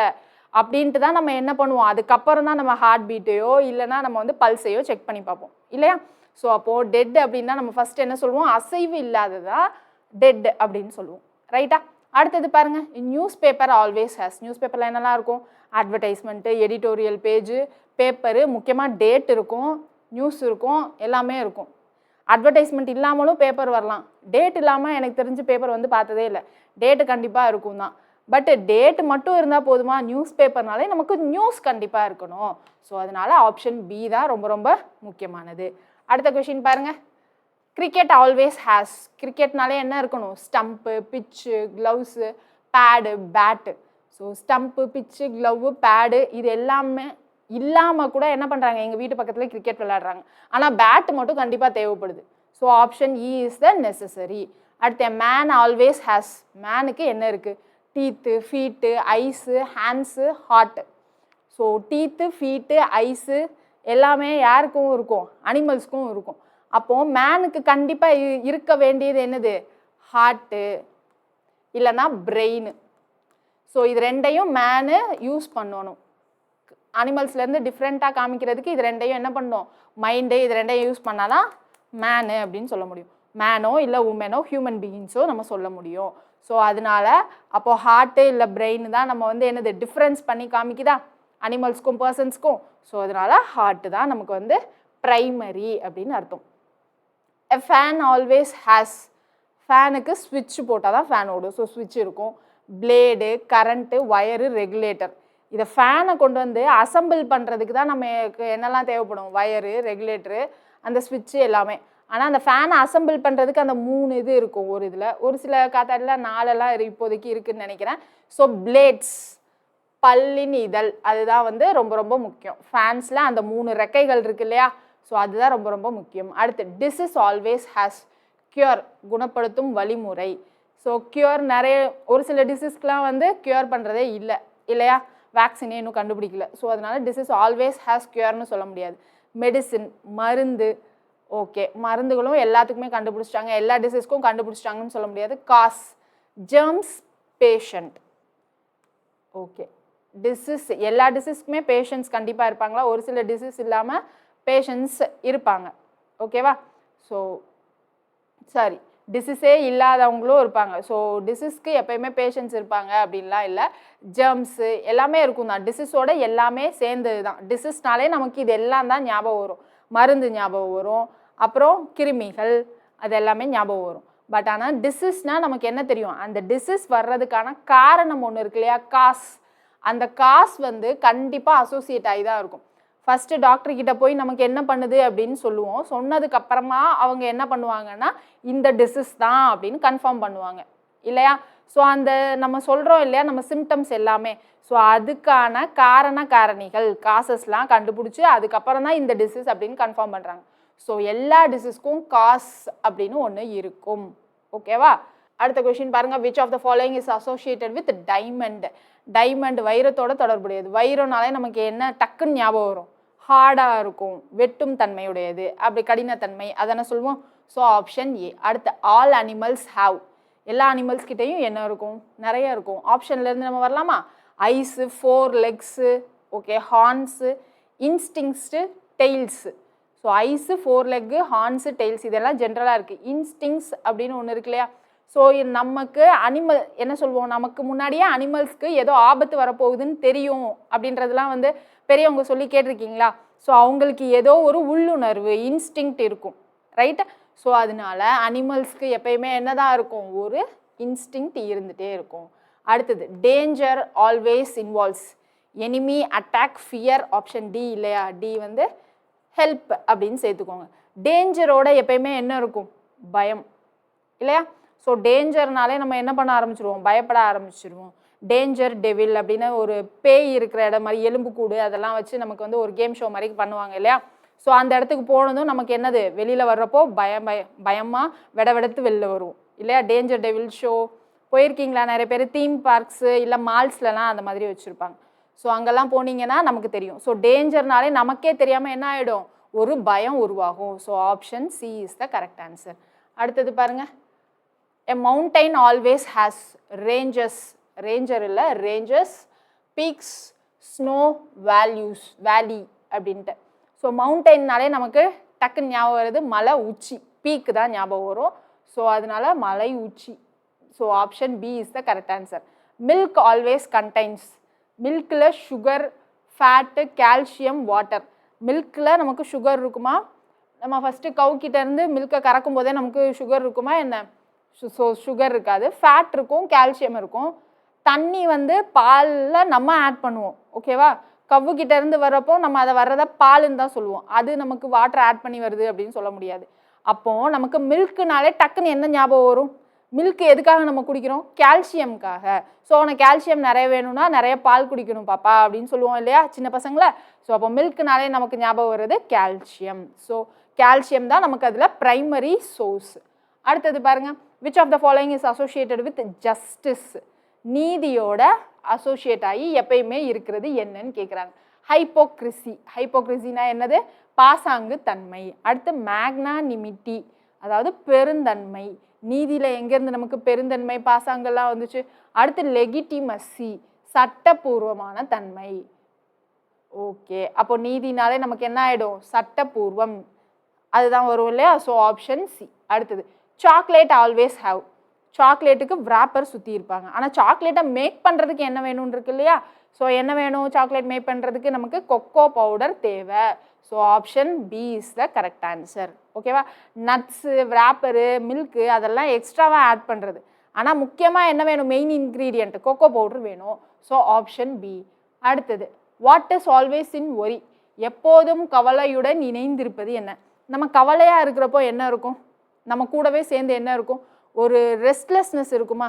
அப்படின்ட்டு தான் நம்ம என்ன பண்ணுவோம்? அதுக்கப்புறம் தான் நம்ம ஹார்ட் பீட்டையோ இல்லைனா நம்ம வந்து பல்ஸையோ செக் பண்ணி பார்ப்போம் இல்லையா? ஸோ அப்போது டெட் அப்படின்னா நம்ம ஃபஸ்ட்டு என்ன சொல்லுவோம்? அசைவு இல்லாததான் டெட் அப்படின்னு சொல்லுவோம். ரைட்டா? அடுத்தது பாருங்கள், news paper always has. News பேப்பரில் என்னெல்லாம் இருக்கும்? அட்வர்டைஸ்மெண்ட்டு, எடிட்டோரியல் பேஜு, பேப்பரு, முக்கியமாக டேட் இருக்கும், நியூஸ் இருக்கும், எல்லாமே இருக்கும். அட்வர்டைஸ்மெண்ட் இல்லாமலும் பேப்பர் வரலாம், டேட் இல்லாமல் எனக்கு தெரிஞ்சு பேப்பர் வந்து பார்த்ததே இல்லை. டேட்டு கண்டிப்பாக இருக்கும் தான். பட் டேட் மட்டும் இருந்தால் போதுமா? நியூஸ் பேப்பர்னாலே நமக்கு நியூஸ் கண்டிப்பாக இருக்கணும். ஸோ அதனால ஆப்ஷன் பி தான் ரொம்ப ரொம்ப முக்கியமானது. அடுத்த கொஷின் பாருங்க. கிரிக்கெட் ஆல்வேஸ் ஹேஸ், கிரிக்கெட்னாலே என்ன இருக்கணும்? Stump, pitch, gloves, pad, bat. So stump, pitch, glove, pad இது எல்லாமே இல்லாமல் கூட என்ன பண்ணுறாங்க, எங்கள் வீட்டு பக்கத்தில் கிரிக்கெட் விளையாடுறாங்க. ஆனால் பேட்டு மட்டும் கண்டிப்பாக தேவைப்படுது. So option E is the necessary. அடுத்த மேன் ஆல்வேஸ் ஹேஸ், மேனுக்கு என்ன இருக்குது? Teeth, feet, eyes, hands, heart. So teeth, feet, eyes எல்லாமே யாருக்கும் இருக்கும்? அனிமல்ஸ்க்கும் இருக்கும். அப்போது மேனுக்கு கண்டிப்பாக இருக்க வேண்டியது என்னது? ஹார்ட்டு இல்லைன்னா பிரெயின். ஸோ இது ரெண்டையும் மேனு யூஸ் பண்ணணும். அனிமல்ஸ்லேருந்து டிஃப்ரெண்ட்டாக காமிக்கிறதுக்கு இது ரெண்டையும் என்ன பண்ணணும்? மைண்டு இது ரெண்டையும் யூஸ் பண்ணால் தான் மேனு அப்படின்னு சொல்ல முடியும். மேனோ இல்லை உமனோ ஹியூமன் பீயிங்ஸோ நம்ம சொல்ல முடியும். ஸோ அதனால அப்போது ஹார்ட்டு இல்லை பிரெயின் தான் நம்ம வந்து என்னது டிஃப்ரென்ஸ் பண்ணி காமிக்குதா அனிமல்ஸ்க்கும் பர்சன்ஸ்க்கும். ஸோ அதனால ஹார்ட்டு தான் நமக்கு வந்து ப்ரைமரி அப்படின்னு அர்த்தம். எ ஃபேன் ஆல்வேஸ் ஹேஸ், ஃபேனுக்கு ஸ்விட்ச் போட்டால் தான் ஃபேன் ஓடும். ஸோ ஸ்விட்ச் இருக்கும். Blade, current, wire, regulator. இதை ஃபேனை கொண்டு வந்து அசம்பிள் பண்ணுறதுக்கு தான் நமக்கு என்னெல்லாம் தேவைப்படும்? ஒயரு, ரெகுலேட்டரு, அந்த ஸ்விட்சு எல்லாமே. ஆனால் அந்த ஃபேனை அசம்பிள் பண்ணுறதுக்கு அந்த 3 இது இருக்கும் ஒரு இதில். ஒரு சில காத்தாடியில் 4எல்லாம் இப்போதைக்கு இருக்குதுன்னு நினைக்கிறேன். ஸோ பிளேட்ஸ், பல்லின் இதழ், அதுதான் வந்து ரொம்ப ரொம்ப முக்கியம். ஃபேன்ஸில் அந்த 3 ரெக்கைகள் இருக்கு இல்லையா? ஸோ அதுதான் ரொம்ப ரொம்ப முக்கியம். அடுத்து டிசீஸ் ஆல்வேஸ் ஹேஸ், க்யூர் குணப்படுத்தும் வழிமுறை. ஸோ க்யூர் நிறைய ஒரு சில டிசீஸ்க்கெலாம் வந்து க்யூர் பண்ணுறதே இல்லை இல்லையா? வேக்சினே இன்னும் கண்டுபிடிக்கல. ஸோ அதனால டிசீஸ் ஆல்வேஸ் ஹேஸ் க்யூர்னு சொல்ல முடியாது. மெடிசின் மருந்து, ஓகே மருந்துகளும் எல்லாத்துக்குமே கண்டுபிடிச்சிட்டாங்க, எல்லா டிசீஸ்க்கும் கண்டுபிடிச்சிட்டாங்கன்னு சொல்ல முடியாது. Cause, germs, patient. Okay disease எல்லா டிசீஸ்க்குமே பேஷண்ட்ஸ் கண்டிப்பாக இருப்பாங்களா? ஒரு சில டிசீஸ் இல்லாமல் பேஷண்ட்ஸ் இருப்பாங்க. ஓகேவா? ஸோ சாரி டிசீஸே இல்லாதவங்களும் இருப்பாங்க. ஸோ டிசீஸ்க்கு எப்பயுமே பேஷண்ட்ஸ் இருப்பாங்க அப்படின்லாம் இல்லை. ஜெர்ம்ஸு எல்லாமே இருக்கும் தான். டிசீஸோட எல்லாமே சேர்ந்தது தான். டிசீஸ்னாலே நமக்கு இது எல்லாம் தான் ஞாபகம் வரும். மருந்து ஞாபகம் வரும், அப்புறம் கிருமிகள், அது எல்லாமே ஞாபகம் வரும். பட் ஆனால் டிசீஸ்னால் நமக்கு என்ன தெரியும்? அந்த டிசீஸ் வர்றதுக்கான காரணம் ஒன்று இருக்கு இல்லையா? காஸ். அந்த காஸ் வந்து கண்டிப்பாக அசோசியேட் ஆகி தான் இருக்கும். ஃபஸ்ட்டு டாக்டர்கிட்ட போய் நமக்கு என்ன பண்ணுது அப்படின்னு சொல்லுவோம். சொன்னதுக்கப்புறமா அவங்க என்ன பண்ணுவாங்கன்னா இந்த டிசீஸ் தான் அப்படின்னு கன்ஃபார்ம் பண்ணுவாங்க இல்லையா? ஸோ அந்த நம்ம சொல்கிறோம் இல்லையா நம்ம சிம்டம்ஸ் எல்லாமே, ஸோ அதுக்கான காரணிகள் காசஸ்லாம் கண்டுபிடிச்சி அதுக்கப்புறம் தான் இந்த டிசீஸ் அப்படின்னு கன்ஃபார்ம் பண்ணுறாங்க. ஸோ எல்லா டிசீஸ்க்கும் காஸ் அப்படின்னு ஒன்று இருக்கும். ஓகேவா? அடுத்த கொஸ்டின் பாருங்கள். Which of the following is associated with diamond? Diamond வைரத்தோட தொடர்புடையது. வைரம்னாலே நமக்கு என்ன டக்குன்னு ஞாபகம் வரும்? ஹார்டாக இருக்கும், வெட்டும் தன்மையுடையது, அப்படி கடினத்தன்மை, அதனை சொல்லுவோம். So option A. அடுத்து ஆல் அனிமல்ஸ் ஹாவ், எல்லா அனிமல்ஸ் கிட்டையும் என்ன இருக்கும்? நிறைய இருக்கும். ஆப்ஷன்லேருந்து நம்ம வரலாமா? Eyes, 4 legs, okay horns, instincts, tails. So eyes, 4 leg, horns, tails இதெல்லாம் ஜென்ரலாக இருக்குது. இன்ஸ்டிங்ஸ் அப்படின்னு ஒன்று இருக்கு இல்லையா? ஸோ நமக்கு அனிமல் என்ன சொல்லுவோம்? நமக்கு முன்னாடியே அனிமல்ஸ்க்கு ஏதோ ஆபத்து வரப்போகுதுன்னு தெரியும் அப்படின்றதுலாம் வந்து பெரியவங்க சொல்லி கேட்டிருக்கீங்களா? ஸோ அவங்களுக்கு ஏதோ ஒரு உள்ளுணர்வு இன்ஸ்டிங்க்ட் இருக்கும், ரைட்? ஸோ அதனால அனிமல்ஸ்க்கு எப்பயுமே என்னதான் இருக்கும்? ஒரு இன்ஸ்டிங்க்ட் இருந்துகிட்டே இருக்கும். அடுத்தது danger always involves enemy, attack, fear. Option D இல்லையா? டி வந்து ஹெல்ப் அப்படின்னு சேர்த்துக்கோங்க. டேஞ்சரோட எப்பயுமே என்ன இருக்கும்? பயம் இல்லையா? ஸோ டேஞ்சர்னாலே நம்ம என்ன பண்ண ஆரம்பிச்சிருவோம்? பயப்பட ஆரம்பிச்சிருவோம். டேஞ்சர் டெவில் அப்படின்னு ஒரு பேய் இருக்கிற இடம் மாதிரி எலும்புக்கூடு அதெல்லாம் வச்சு நமக்கு வந்து ஒரு கேம் ஷோ மாதிரி பண்ணுவாங்க இல்லையா? ஸோ அந்த இடத்துக்கு போனதும் நமக்கு என்னது? வெளியில் வர்றப்போ பயமாக வெடவெடுத்து வெளில வருவோம் இல்லையா? டேஞ்சர் டெவில் ஷோ போயிருக்கீங்களா? நிறைய பேர் தீம் பார்க்ஸு இல்லை மால்ஸ்லலாம் அந்த மாதிரி வச்சுருப்பாங்க. ஸோ அங்கெல்லாம் போனீங்கன்னா நமக்கு தெரியும். ஸோ டேஞ்சர்னாலே நமக்கே தெரியாமல் என்ன ஆகிடும்? ஒரு பயம் உருவாகும். So option C is the correct answer. அடுத்தது பாருங்கள். A mountain always has ranges, ranger இல்லை ranges, peaks, snow, valley அப்படின்ட்டு. ஸோ மவுண்டெயின்னாலே நமக்கு டக்குன்னு ஞாபகம் வருது மலை உச்சி, பீக்கு தான் ஞாபகம் வரும். ஸோ அதனால மலை உச்சி. So option B is the correct answer. Milk always contains, மில்கில் சுகர், ஃபேட்டு, கால்சியம், வாட்டர். மில்கில் நமக்கு சுகர் இருக்குமா? நம்ம ஃபஸ்ட்டு கவுக்கிட்டேருந்து மில்கை கறக்கும் போதே நமக்கு சுகர் இருக்குமா என்ன? ஸோ சுகர் இருக்காது. ஃபேட் இருக்கும், கால்சியம் இருக்கும். தண்ணி வந்து பாலில் நம்ம ஆட் பண்ணுவோம், ஓகேவா? கவ்வு கிட்ட இருந்து வரப்போ நம்ம அதை வர்றத பாலுன்னு தான் சொல்லுவோம். அது நமக்கு வாட்டர் ஆட் பண்ணி வருது அப்படின்னு சொல்ல முடியாது. அப்போ நமக்கு மில்க்குனாலே டக்குன்னு என்ன ஞாபகம் வரும்? மில்க் எதுக்காக நம்ம குடிக்கிறோம்? கால்சியம்காக. ஸோ உனக்கு கால்சியம் நிறைய வேணும்னா நிறைய பால் குடிக்கணும் பாப்பா அப்படின்னு சொல்லுவோம் இல்லையா சின்ன பசங்களை? ஸோ அப்போ மில்க்குனாலே நமக்கு ஞாபகம் வருது கால்சியம். ஸோ கால்சியம் தான் நமக்கு அதில் ப்ரைமரி சோர்ஸ். அடுத்தது பாருங்க, which of the following is associated with justice? நீதியோட அசோசியேட் ஆகி எப்பயுமே இருக்கிறது என்னன்னு கேட்குறாங்க. ஹைப்போக்ரிசி. ஹைப்போக்ரிசினா என்னது? பாசாங்கு தன்மை. அடுத்து மேக்னானிமிட்டி, அதாவது பெருந்தன்மை. நீதியில் எங்கேருந்து நமக்கு பெருந்தன்மை பாசாங்கெல்லாம் வந்துச்சு? அடுத்து லெகிட்டிமசி, சட்டப்பூர்வமான தன்மை. ஓகே, அப்போ நீதினாலே நமக்கு என்ன ஆகிடும்? சட்டப்பூர்வம், அதுதான் வரும் இல்லையா? So option C. அடுத்தது, சாக்லேட் ஆல்வேஸ் ஹாவ். சாக்லேட்டுக்கு விராப்பர் சுற்றி இருப்பாங்க. ஆனால் சாக்லேட்டை மேக் பண்ணுறதுக்கு என்ன வேணும்னு இருக்கு இல்லையா? ஸோ என்ன வேணும் சாக்லேட் மேக் பண்ணுறதுக்கு? நமக்கு கொக்கோ பவுடர் தேவை. So option B is the correct answer. ஓகேவா? நட்ஸு, விராப்பரு, மில்க்கு அதெல்லாம் எக்ஸ்ட்ராவாக ஆட் பண்ணுறது. ஆனால் முக்கியமாக என்ன வேணும்? மெயின் இன்க்ரீடியண்ட் கொக்கோ பவுடர் வேணும். So option B. அடுத்தது, what is always in worry? எப்போதும் கவலையுடன் இணைந்திருப்பது என்ன? நம்ம கவலையாக இருக்கிறப்போ என்ன இருக்கும்? நம்ம கூடவே சேர்ந்து என்ன இருக்கும்? ஒரு ரெஸ்ட்லெஸ்னஸ் இருக்குமா?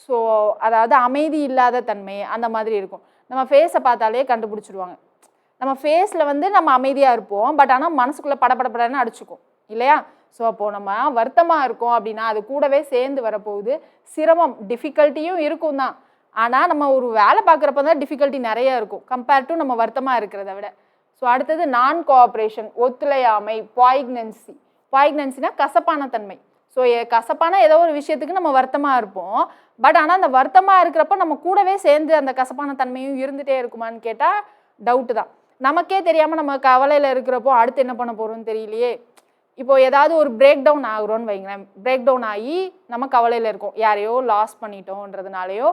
ஸோ அதாவது அமைதி இல்லாத தன்மை அந்த மாதிரி இருக்கும். நம்ம ஃபேஸை பார்த்தாலே கண்டுபிடிச்சிடுவாங்க. நம்ம ஃபேஸில் வந்து நம்ம அமைதியாக இருப்போம், பட் ஆனால் மனசுக்குள்ளே படபடப்படன்னு அடிச்சுக்கும் இல்லையா? ஸோ அப்போது நம்ம வருத்தமாக இருக்கோம் அப்படின்னா அது கூடவே சேர்ந்து வரப்போகுது சிரமம், டிஃபிகல்ட்டியும் இருக்கும் தான். ஆனால் நம்ம ஒரு வேலை பார்க்குறப்ப தான் டிஃபிகல்ட்டி நிறைய இருக்கும் கம்பேர்ட் டு நம்ம வருத்தமாக இருக்கிறத விட. ஸோ அடுத்தது நான் கோஆப்ரேஷன், ஒத்துழையாமை, பாய்க்னன்சி. பாய்க்னன்சினா கசப்பான தன்மை. ஸோ கசப்பான ஏதோ ஒரு விஷயத்துக்கு நம்ம வருத்தமாக இருப்போம், பட் ஆனால் அந்த வருத்தமாக இருக்கிறப்ப நம்ம கூடவே சேர்ந்து அந்த கசப்பான தன்மையும் இருந்துகிட்டே இருக்குமான்னு கேட்டால் டவுட்டு தான். நமக்கே தெரியாமல் நம்ம கவலையில் இருக்கிறப்போ அடுத்து என்ன பண்ண போகிறோம்னு தெரியலையே. இப்போது ஏதாவது ஒரு பிரேக் டவுன் ஆகுறோன்னு வைங்களேன், பிரேக் டவுன் ஆகி நம்ம கவலையில் இருக்கோம், யாரையோ லாஸ் பண்ணிட்டோன்றதுனாலையோ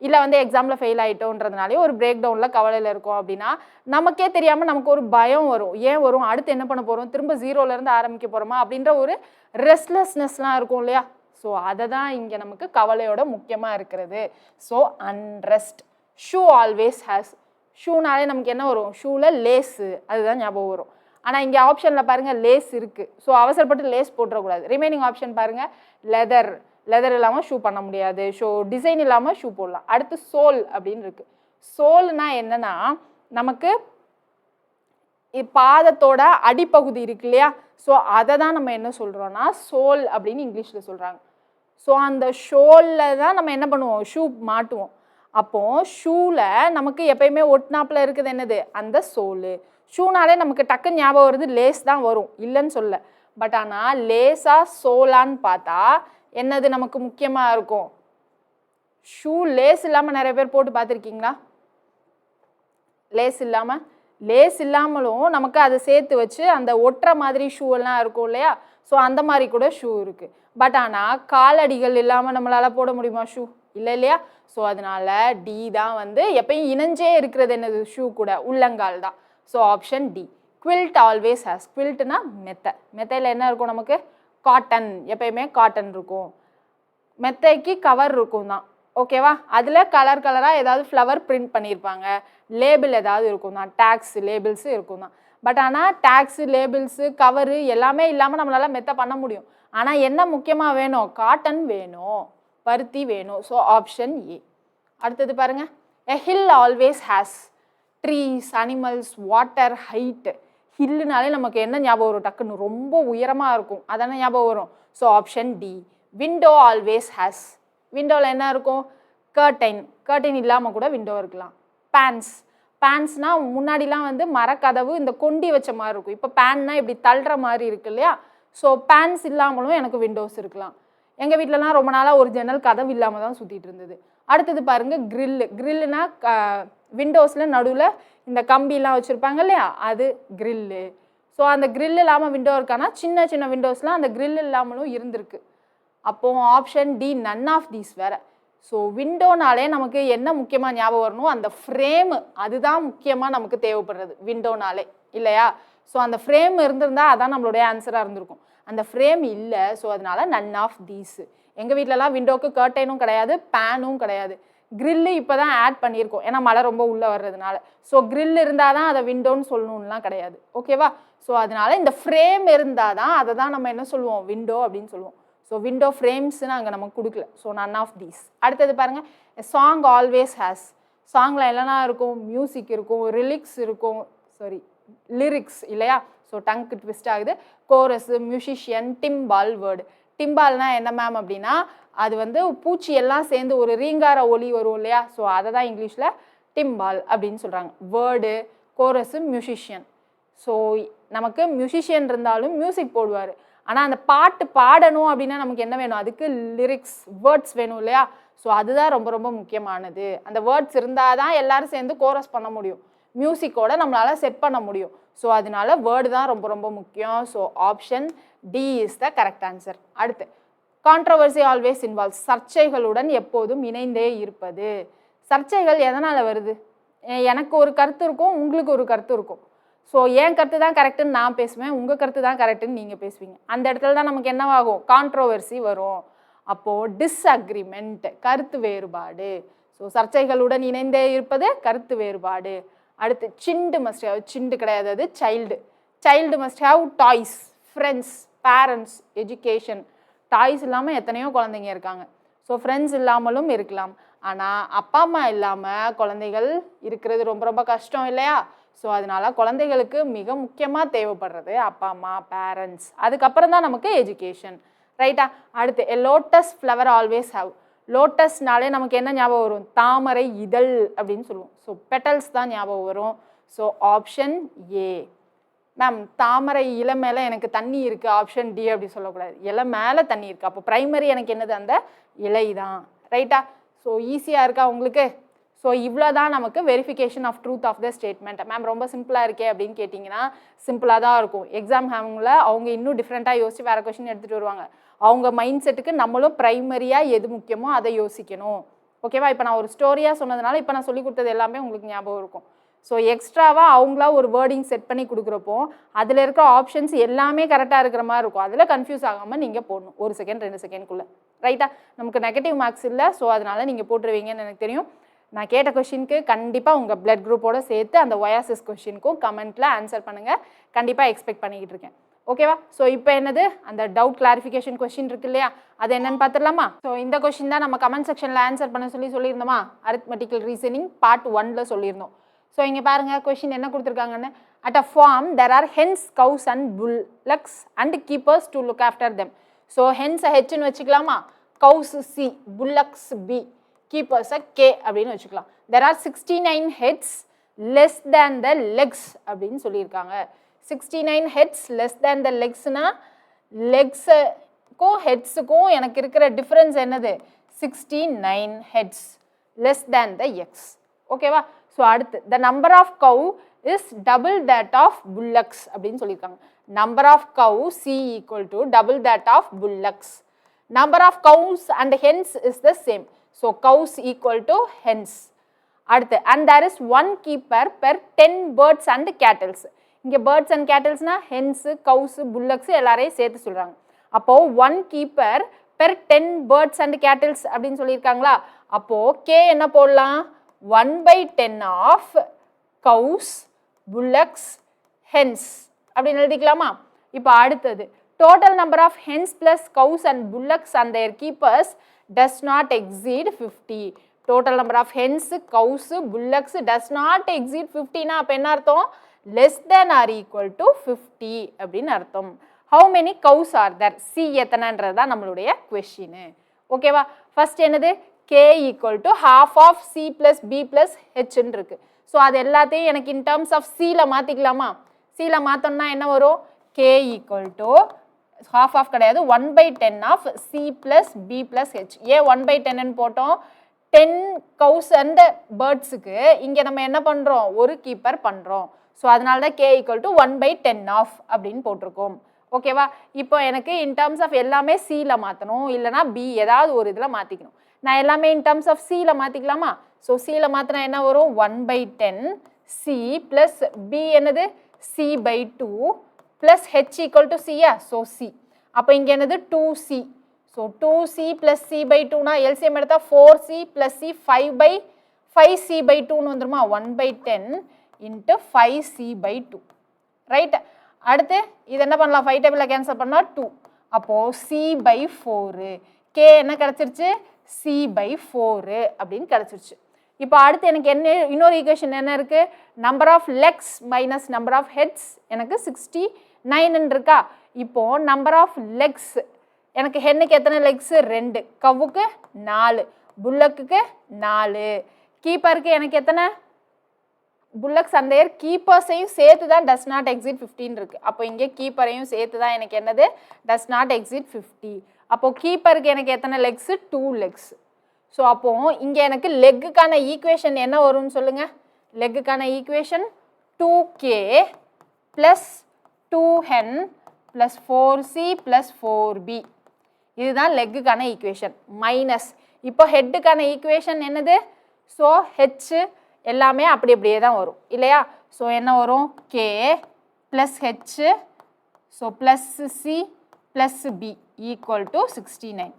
இல்லை வந்து எக்ஸாமில் ஃபெயில் ஆகிட்டோன்றதுனாலையோ ஒரு பிரேக் டவுனில் கவலையில் இருக்கோம் அப்படின்னா நமக்கே தெரியாமல் நமக்கு ஒரு பயம் வரும். ஏன் வரும்? அடுத்து என்ன பண்ண போகிறோம்? திரும்ப ஜீரோலேருந்து ஆரம்பிக்க போகிறோமா அப்படின்ற ஒரு ரெஸ்ட்லெஸ்னஸ்லாம் இருக்கும் இல்லையா? ஸோ அதை தான் இங்கே நமக்கு கவலையோட முக்கியமாக இருக்கிறது. So unrest. Shoe always has. ஷூனாலே நமக்கு என்ன வரும்? ஷூவில் லேஸு, அதுதான் ஞாபகம் வரும். ஆனால் இங்கே ஆப்ஷனில் பாருங்கள் லேஸ் இருக்குது. ஸோ அவசரப்பட்டு லேஸ் போட்டுறக்கூடாது. ரிமைனிங் ஆப்ஷன் பாருங்கள், லெதர். லெதர் இல்லாமல் ஷூ பண்ண முடியாது. ஷோ டிசைன் இல்லாமல் ஷூ போடலாம். அடுத்து சோல் அப்படின்னு இருக்குது. சோல்னா என்னன்னா நமக்கு பாதத்தோட அடிப்பகுதி இருக்கு இல்லையா? ஸோ அதை தான் நம்ம என்ன சொல்கிறோன்னா சோல் அப்படின்னு இங்கிலீஷில் சொல்கிறாங்க. ஸோ அந்த ஷோலில் தான் நம்ம என்ன பண்ணுவோம்? ஷூ மாட்டுவோம். அப்போது ஷூவில் நமக்கு எப்பயுமே ஒட்டினாப்பில் இருக்குது என்னது? அந்த சோலு. ஷூனாலே நமக்கு டக்குன்னு ஞாபகம் வருது லேஸ் தான் வரும், இல்லைன்னு சொல்ல. பட் ஆனால் லேஸா சோலான்னு பார்த்தா என்னது நமக்கு முக்கியமாக இருக்கும்? ஷூ லேஸ் இல்லாமல் நிறைய பேர் போட்டு பார்த்துருக்கீங்களா? லேஸ் இல்லாமலும் நமக்கு அதை சேர்த்து வச்சு அந்த ஒட்டுற மாதிரி ஷூ எல்லாம் இருக்கும் இல்லையா? ஸோ அந்த மாதிரி கூட ஷூ இருக்குது. பட் ஆனால் காலடிகள் இல்லாமல் நம்மளால் போட முடியுமா ஷூ? இல்லை இல்லையா? ஸோ அதனால டி தான் வந்து எப்பயும் இணைஞ்சே இருக்கிறது என்னது? ஷூ கூட உள்ளங்கால் தான். So option D. Quilt always has. குவில்ட்னா மெத்தை. மெத்தையில் என்ன இருக்கும் நமக்கு? காட்டன். எப்பயுமே காட்டன் இருக்கும். மெத்தைக்கு கவர் இருக்கும் தான், ஓகேவா? அதில் கலர் கலராக ஏதாவது ஃப்ளவர் பிரிண்ட் பண்ணியிருப்பாங்க. லேபிள் ஏதாவது இருக்கும் தான், டேக்ஸ் லேபிள்ஸு இருக்கும் தான். பட் ஆனால் டேக்ஸு, லேபிள்ஸு, கவரு எல்லாமே இல்லாமல் நம்மளால் மெத்தை பண்ண முடியும். ஆனால் என்ன முக்கியமாக வேணும்? காட்டன் வேணும், பருத்தி வேணும். So option A. அடுத்தது பாருங்கள், a hill always has trees, animals, water, height. ஹில்லுனாலே நமக்கு என்ன ஞாபகம் வரும்? டக்குன்னு ரொம்ப உயரமாக இருக்கும், அதானே ஞாபகம் வரும். So option D. Window always has. விண்டோவில் என்ன இருக்கும்? கர்டைன். கர்டைன் இல்லாமல் கூட விண்டோ இருக்கலாம். பேன்ஸ். பேன்ஸ்னால் முன்னாடிலாம் வந்து மரக்கதவு இந்த கொண்டி வச்ச மாதிரி இருக்கும். இப்போ பேன்னா இப்படி தள்ளுற மாதிரி இருக்கு இல்லையா? ஸோ பேன்ஸ் இல்லாமலும் எனக்கு விண்டோஸ் இருக்கலாம். எங்கள் வீட்டிலலாம் ரொம்ப நாளாக ஒரு ஜன்னல் கதவு இல்லாமல் தான் சுற்றிட்டு இருந்தது. அடுத்தது பாருங்கள், கிரில்லு. கிரில்லுனா விண்டோஸில் நடுவில் இந்த கம்பிலாம் வச்சுருப்பாங்க இல்லையா? அது கிரில்லு. ஸோ அந்த கிரில் இல்லாமல் விண்டோ இருக்கானா? சின்ன சின்ன விண்டோஸ்லாம் அந்த கிரில் இல்லாமலும் இருந்திருக்கு. அப்போது option D none of these வேறு. ஸோ விண்டோனாலே நமக்கு என்ன முக்கியமாக ஞாபகம் வரணும்? அந்த ஃப்ரேமு, அதுதான் முக்கியமாக நமக்கு தேவைப்படுறது விண்டோனாலே, இல்லையா? ஸோ அந்த ஃப்ரேம் இருந்திருந்தால் அதான் நம்மளுடைய ஆன்சராக இருந்திருக்கும். அந்த ஃப்ரேம் இல்லை, ஸோ அதனால நன் ஆஃப் தீஸ். எங்கள் வீட்டிலலாம் விண்டோக்கு கர்டைனும் கிடையாது, பேனும் கிடையாது. கிரில்லு இப்போ தான் ஆட் பண்ணியிருக்கோம், ஏன்னா மழை ரொம்ப உள்ளே வர்றதுனால. ஸோ கிரில் இருந்தால் தான் அதை விண்டோன்னு சொல்லணும்லாம் கிடையாது. ஓகேவா? ஸோ அதனால இந்த ஃப்ரேம் இருந்தால் தான் அதை தான் நம்ம என்ன சொல்லுவோம், விண்டோ அப்படின்னு சொல்லுவோம். ஸோ விண்டோ ஃப்ரேம்ஸ்னு அங்கே நமக்கு கொடுக்கல. So none of these. அடுத்தது பாருங்கள், சாங் ஆல்வேஸ் ஹேஸ். சாங்கில் என்னென்னா இருக்கும், மியூசிக் இருக்கும், லிரிக்ஸ் இல்லையா? ஸோ டங்க்கு ட்விஸ்ட் ஆகுது. Chorus, musician, timbal, word. டிம்பால்னா என்ன மேம் அப்படின்னா, அது வந்து பூச்சி எல்லாம் சேர்ந்து ஒரு ரீங்கார ஒலி வரும் இல்லையா? ஸோ அதை தான் இங்கிலீஷில் டிம்பால் அப்படின்னு சொல்கிறாங்க. Word, chorus, musician. ஸோ நமக்கு மியூசிஷியன் இருந்தாலும் மியூசிக் போடுவார். ஆனால் அந்த பாட்டு பாடணும் அப்படின்னா நமக்கு என்ன வேணும், அதுக்கு லிரிக்ஸ், வேர்ட்ஸ் வேணும் இல்லையா? ஸோ அதுதான் ரொம்ப ரொம்ப முக்கியமானது. அந்த வேர்ட்ஸ் இருந்தால் தான் எல்லாரும் சேர்ந்து கோரஸ் பண்ண முடியும், மியூசிக்கோட நம்மளால் செட் பண்ண முடியும். ஸோ அதனால வேர்டு தான் ரொம்ப ரொம்ப முக்கியம். So option D is the correct answer. அடுத்து, கான்ட்ரவர்சி ஆல்வேஸ் இன்வால்வ்ஸ். சர்ச்சைகளுடன் எப்போதும் இணைந்தே இருப்பது. சர்ச்சைகள் எதனால் வருது? எனக்கு ஒரு கருத்து இருக்கும், உங்களுக்கு ஒரு கருத்து இருக்கும். ஸோ என் கருத்து தான் கரெக்டுன்னு நான் பேசுவேன், உங்கள் கருத்து தான் கரெக்டுன்னு நீங்கள் பேசுவீங்க. அந்த இடத்துல தான் நமக்கு என்னவாகும், கான்ட்ரோவர்சி வரும். அப்போது டிஸ்அக்ரிமெண்ட், கருத்து வேறுபாடு. ஸோ சர்ச்சைகளுடன் இணைந்தே இருப்பது கருத்து வேறுபாடு. அடுத்து, சிண்டு மஸ்ட் ஹேவ். சிண்டு கிடையாது, அது child. Child must have toys, friends, parents, education. Toys இல்லாமல் எத்தனையோ குழந்தைங்க இருக்காங்க. ஸோ ஃப்ரெண்ட்ஸ் இல்லாமலும் இருக்கலாம். ஆனால் அப்பா அம்மா இல்லாமல் குழந்தைகள் இருக்கிறது ரொம்ப ரொம்ப கஷ்டம் இல்லையா? ஸோ அதனால குழந்தைகளுக்கு மிக முக்கியமாக தேவைப்படுறது அப்பா அம்மா, பேரண்ட்ஸ். அதுக்கப்புறம் தான் நமக்கு எஜுகேஷன். ரைட்டா? அடுத்து, எ லோட்டஸ் ஃப்ளவர் ஆல்வேஸ் ஹேவ். லோட்டஸ்னாலே நமக்கு என்ன ஞாபகம் வரும், தாமரை இதழ் அப்படின்னு சொல்லுவோம். ஸோ பெட்டல்ஸ் தான் ஞாபகம் வரும். ஸோ ஆப்ஷன் ஏ. மேம், தாமரை இலை மேலே எனக்கு தண்ணி இருக்குது, ஆப்ஷன் டி அப்படி சொல்லக்கூடாது. இலை மேலே தண்ணி இருக்குது, அப்போ ப்ரைமரி எனக்கு என்னது, அந்த இலை தான். ரைட்டா? ஸோ ஈஸியாக இருக்கா உங்களுக்கு? ஸோ இவ்வளோ தான் நமக்கு verification of truth of the statement. Ma'am ரொம்ப சிம்பிளாக இருக்கே அப்படின்னு கேட்டிங்கன்னா, சிம்பிளாக தான் இருக்கும். எக்ஸாம் ஹேமில் அவங்க இன்னும் டிஃப்ரெண்ட்டாக யோசிச்சு வேறு கொஷின் எடுத்துகிட்டு வருவாங்க. அவங்க மைண்ட் செட்டுக்கு நம்மளும் ப்ரைமரியாக எது முக்கியமோ அதை யோசிக்கணும். ஓகேவா? இப்போ நான் ஒரு ஸ்டோரியாக சொன்னதுனால இப்போ நான் சொல்லி கொடுத்தது எல்லாமே உங்களுக்கு ஞாபகம் இருக்கும். ஸோ எக்ஸ்ட்ராவாக அவங்களா ஒரு வேர்டிங் செட் பண்ணி கொடுக்குறப்போ அதில் இருக்க ஆப்ஷன்ஸ் எல்லாமே கரெக்டாக இருக்கிற மாதிரி இருக்கும். அதில் கன்ஃபியூஸ் ஆகாமல் நீங்கள் போடணும், 1 செகண்ட் 2 செகண்ட்குள்ளே. ரைட்டா? நமக்கு நெகட்டிவ் மார்க்ஸ் இல்லை, ஸோ அதனால் நீங்கள் போட்டுருவீங்கன்னு எனக்கு தெரியும். நான் கேட்ட கொஷினுக்கு கண்டிப்பாக உங்கள் பிளட் குரூப்போடு சேர்த்து அந்த ஒயாசிஸ் கொஷினுக்கும் கமெண்ட்டில் ஆன்சர் பண்ணுங்கள். கண்டிப்பாக எக்ஸ்பெக்ட் பண்ணிக்கிட்டு இருக்கேன். ஓகேவா? ஸோ இப்போ என்னது, அந்த டவுட் கிளாரிஃபிகேஷன் கொஷின் இருக்கு இல்லையா, அது என்னன்னு பார்த்துடலாமா? ஸோ இந்த கொஷின் தான் நம்ம கமெண்ட் செக்ஷனில் ஆன்சர் பண்ண சொல்லியிருந்தோமா, அரித்மெட்டிக்கல் ரீசனிங் பார்ட் 1ல் சொல்லியிருந்தோம். ஸோ இங்கே பாருங்கள் கொஷின் என்ன கொடுத்துருக்காங்கன்னு. At a farm there are hens, cows and bullocks and keepers to look after them. So ஹென்ஸை ஹெச்ன்னு வச்சுக்கலாமா, கவுஸ் சி, புல்லக்ஸ் பி, கீப்பர்ஸை கே அப்படின்னு வச்சுக்கலாம். There are 69 heads less than the legs அப்படின்னு சொல்லியிருக்காங்க. 69 ஹெட்ஸ் லெஸ் தேன் த லெக்ஸ்னா லெக்ஸுக்கும் ஹெட்ஸுக்கும் எனக்கு இருக்கிற டிஃப்ரென்ஸ் என்னது, 69 heads less than the legs. ஓகேவா? ஸோ அடுத்து, the number of cow is double that of bullocks அப்படின்னு சொல்லியிருக்காங்க. Number of cow C equal to double that of bullocks. Number of cows and hens is the same. So cows equal to hens. அடுத்து, and there is 1 keeper per 10 birds and cattles. இங்கே birds and கேட்டில்ஸ்னா hens, cows, bullocks எல்லாரையும் சேர்த்து சொல்கிறாங்க. அப்போது 1 keeper per 10 birds and cattles அப்படின்னு சொல்லியிருக்காங்களா. அப்போது கே என்ன போடலாம், 1/10 ஆஃப் கவுஸ், புல்லக்ஸ், ஹென்ஸ் அப்படின்னு எழுதிக்கலாமா. இப்போ அடுத்தது, total number of hens plus cows and bullocks and their keepers does not exceed 50. Total number of hens, cows, bullocks does not exceed 50னா அப்போ என்ன அர்த்தம், less than or equal to 50 அப்படின்னு அர்த்தம். How many cows are there, C எத்தனைன்றது தான் நம்மளுடைய question. ஓகேவா? ஃபர்ஸ்ட் என்னது, K equal to half of C plus B plus ஹெச்ன்னு இருக்கு. ஸோ அது எல்லாத்தையும் எனக்கு இன் டர்ம்ஸ் ஆஃப் சியில் மாற்றிக்கலாமா. சியில் மாற்றோம்னா என்ன வரும், K equal to half of கிடையாது, 1/10 of C plus B plus H. ஏன் 1/10ன்னு போட்டோம், 10 கவுஸ் அண்ட் பேர்ட்ஸுக்கு இங்கே நம்ம என்ன பண்ணுறோம், ஒரு கீப்பர் பண்ணுறோம். ஸோ அதனால தான் கே ஈக்குவல் டு 1/10 ஆஃப் அப்படின்னு போட்டிருக்கோம். ஓகேவா? இப்போ எனக்கு இன் டர்ம்ஸ் ஆஃப் எல்லாமே சியில் மாற்றணும், இல்லைனா பி ஏதாவது ஒரு இதில் மாற்றிக்கணும். நான் எல்லாமே இன் டர்ம்ஸ் ஆஃப் சியில் மாற்றிக்கலாமா. ஸோ சியில் மாற்றினா என்ன வரும், 1/10 சி ப்ளஸ் பி என்னது C/2 plus H equal to chia. So C. அப்போ இங்கே என்னது 2c. ஸோ 2c + c/2னா எல்சிஎம் எடுத்தால் 4c + c 5/5c/2ன்னு வந்துருமா 1/10 × 5c/2 ரைட். அடுத்து இது என்ன பண்ணலாம் 5 டேபிளில் கேன்சல் பண்ணால் 2 அப்போது c/4 கே என்ன கிடச்சிருச்சு c/4 அப்படின்னு கிடச்சிருச்சு. இப்போ அடுத்து எனக்கு என்ன இன்னொரு ஈக்குவேஷன் என்ன இருக்குது number of legs minus number of heads எனக்கு 69 இருக்கா. இப்போது நம்பர் ஆஃப் லெக்ஸ் எனக்கு ஹென்னுக்கு எத்தனை லெக்ஸு 2, கவ்வுக்கு 4, புல்லக்குக்கு 4, கீப்பருக்கு எனக்கு எத்தனை புல்லக்ஸ் அந்த இயர் கீப்பர்ஸையும் சேர்த்து தான் டஸ் நாட் எக்ஸிட் 15 இருக்குது. அப்போ இங்கே கீப்பரையும் சேர்த்து தான் எனக்கு என்னது டஸ் நாட் எக்ஸிட் 50. அப்போது கீப்பருக்கு எனக்கு எத்தனை லெக்ஸு 2 லெக்ஸ். ஸோ அப்போது இங்கே எனக்கு லெக்குக்கான ஈக்குவேஷன் என்ன வரும்னு சொல்லுங்கள். லெக்குக்கான equation 2k + 2n + 4c + 4b இதுதான் லெக்குக்கான ஈக்குவேஷன். மைனஸ் இப்போ ஹெட்டுக்கான ஈக்குவேஷன் என்னது ஸோ ஹெச் எல்லாமே அப்படியே தான் வரும் இல்லையா. ஸோ என்ன வரும் k + h so +c + b = 69.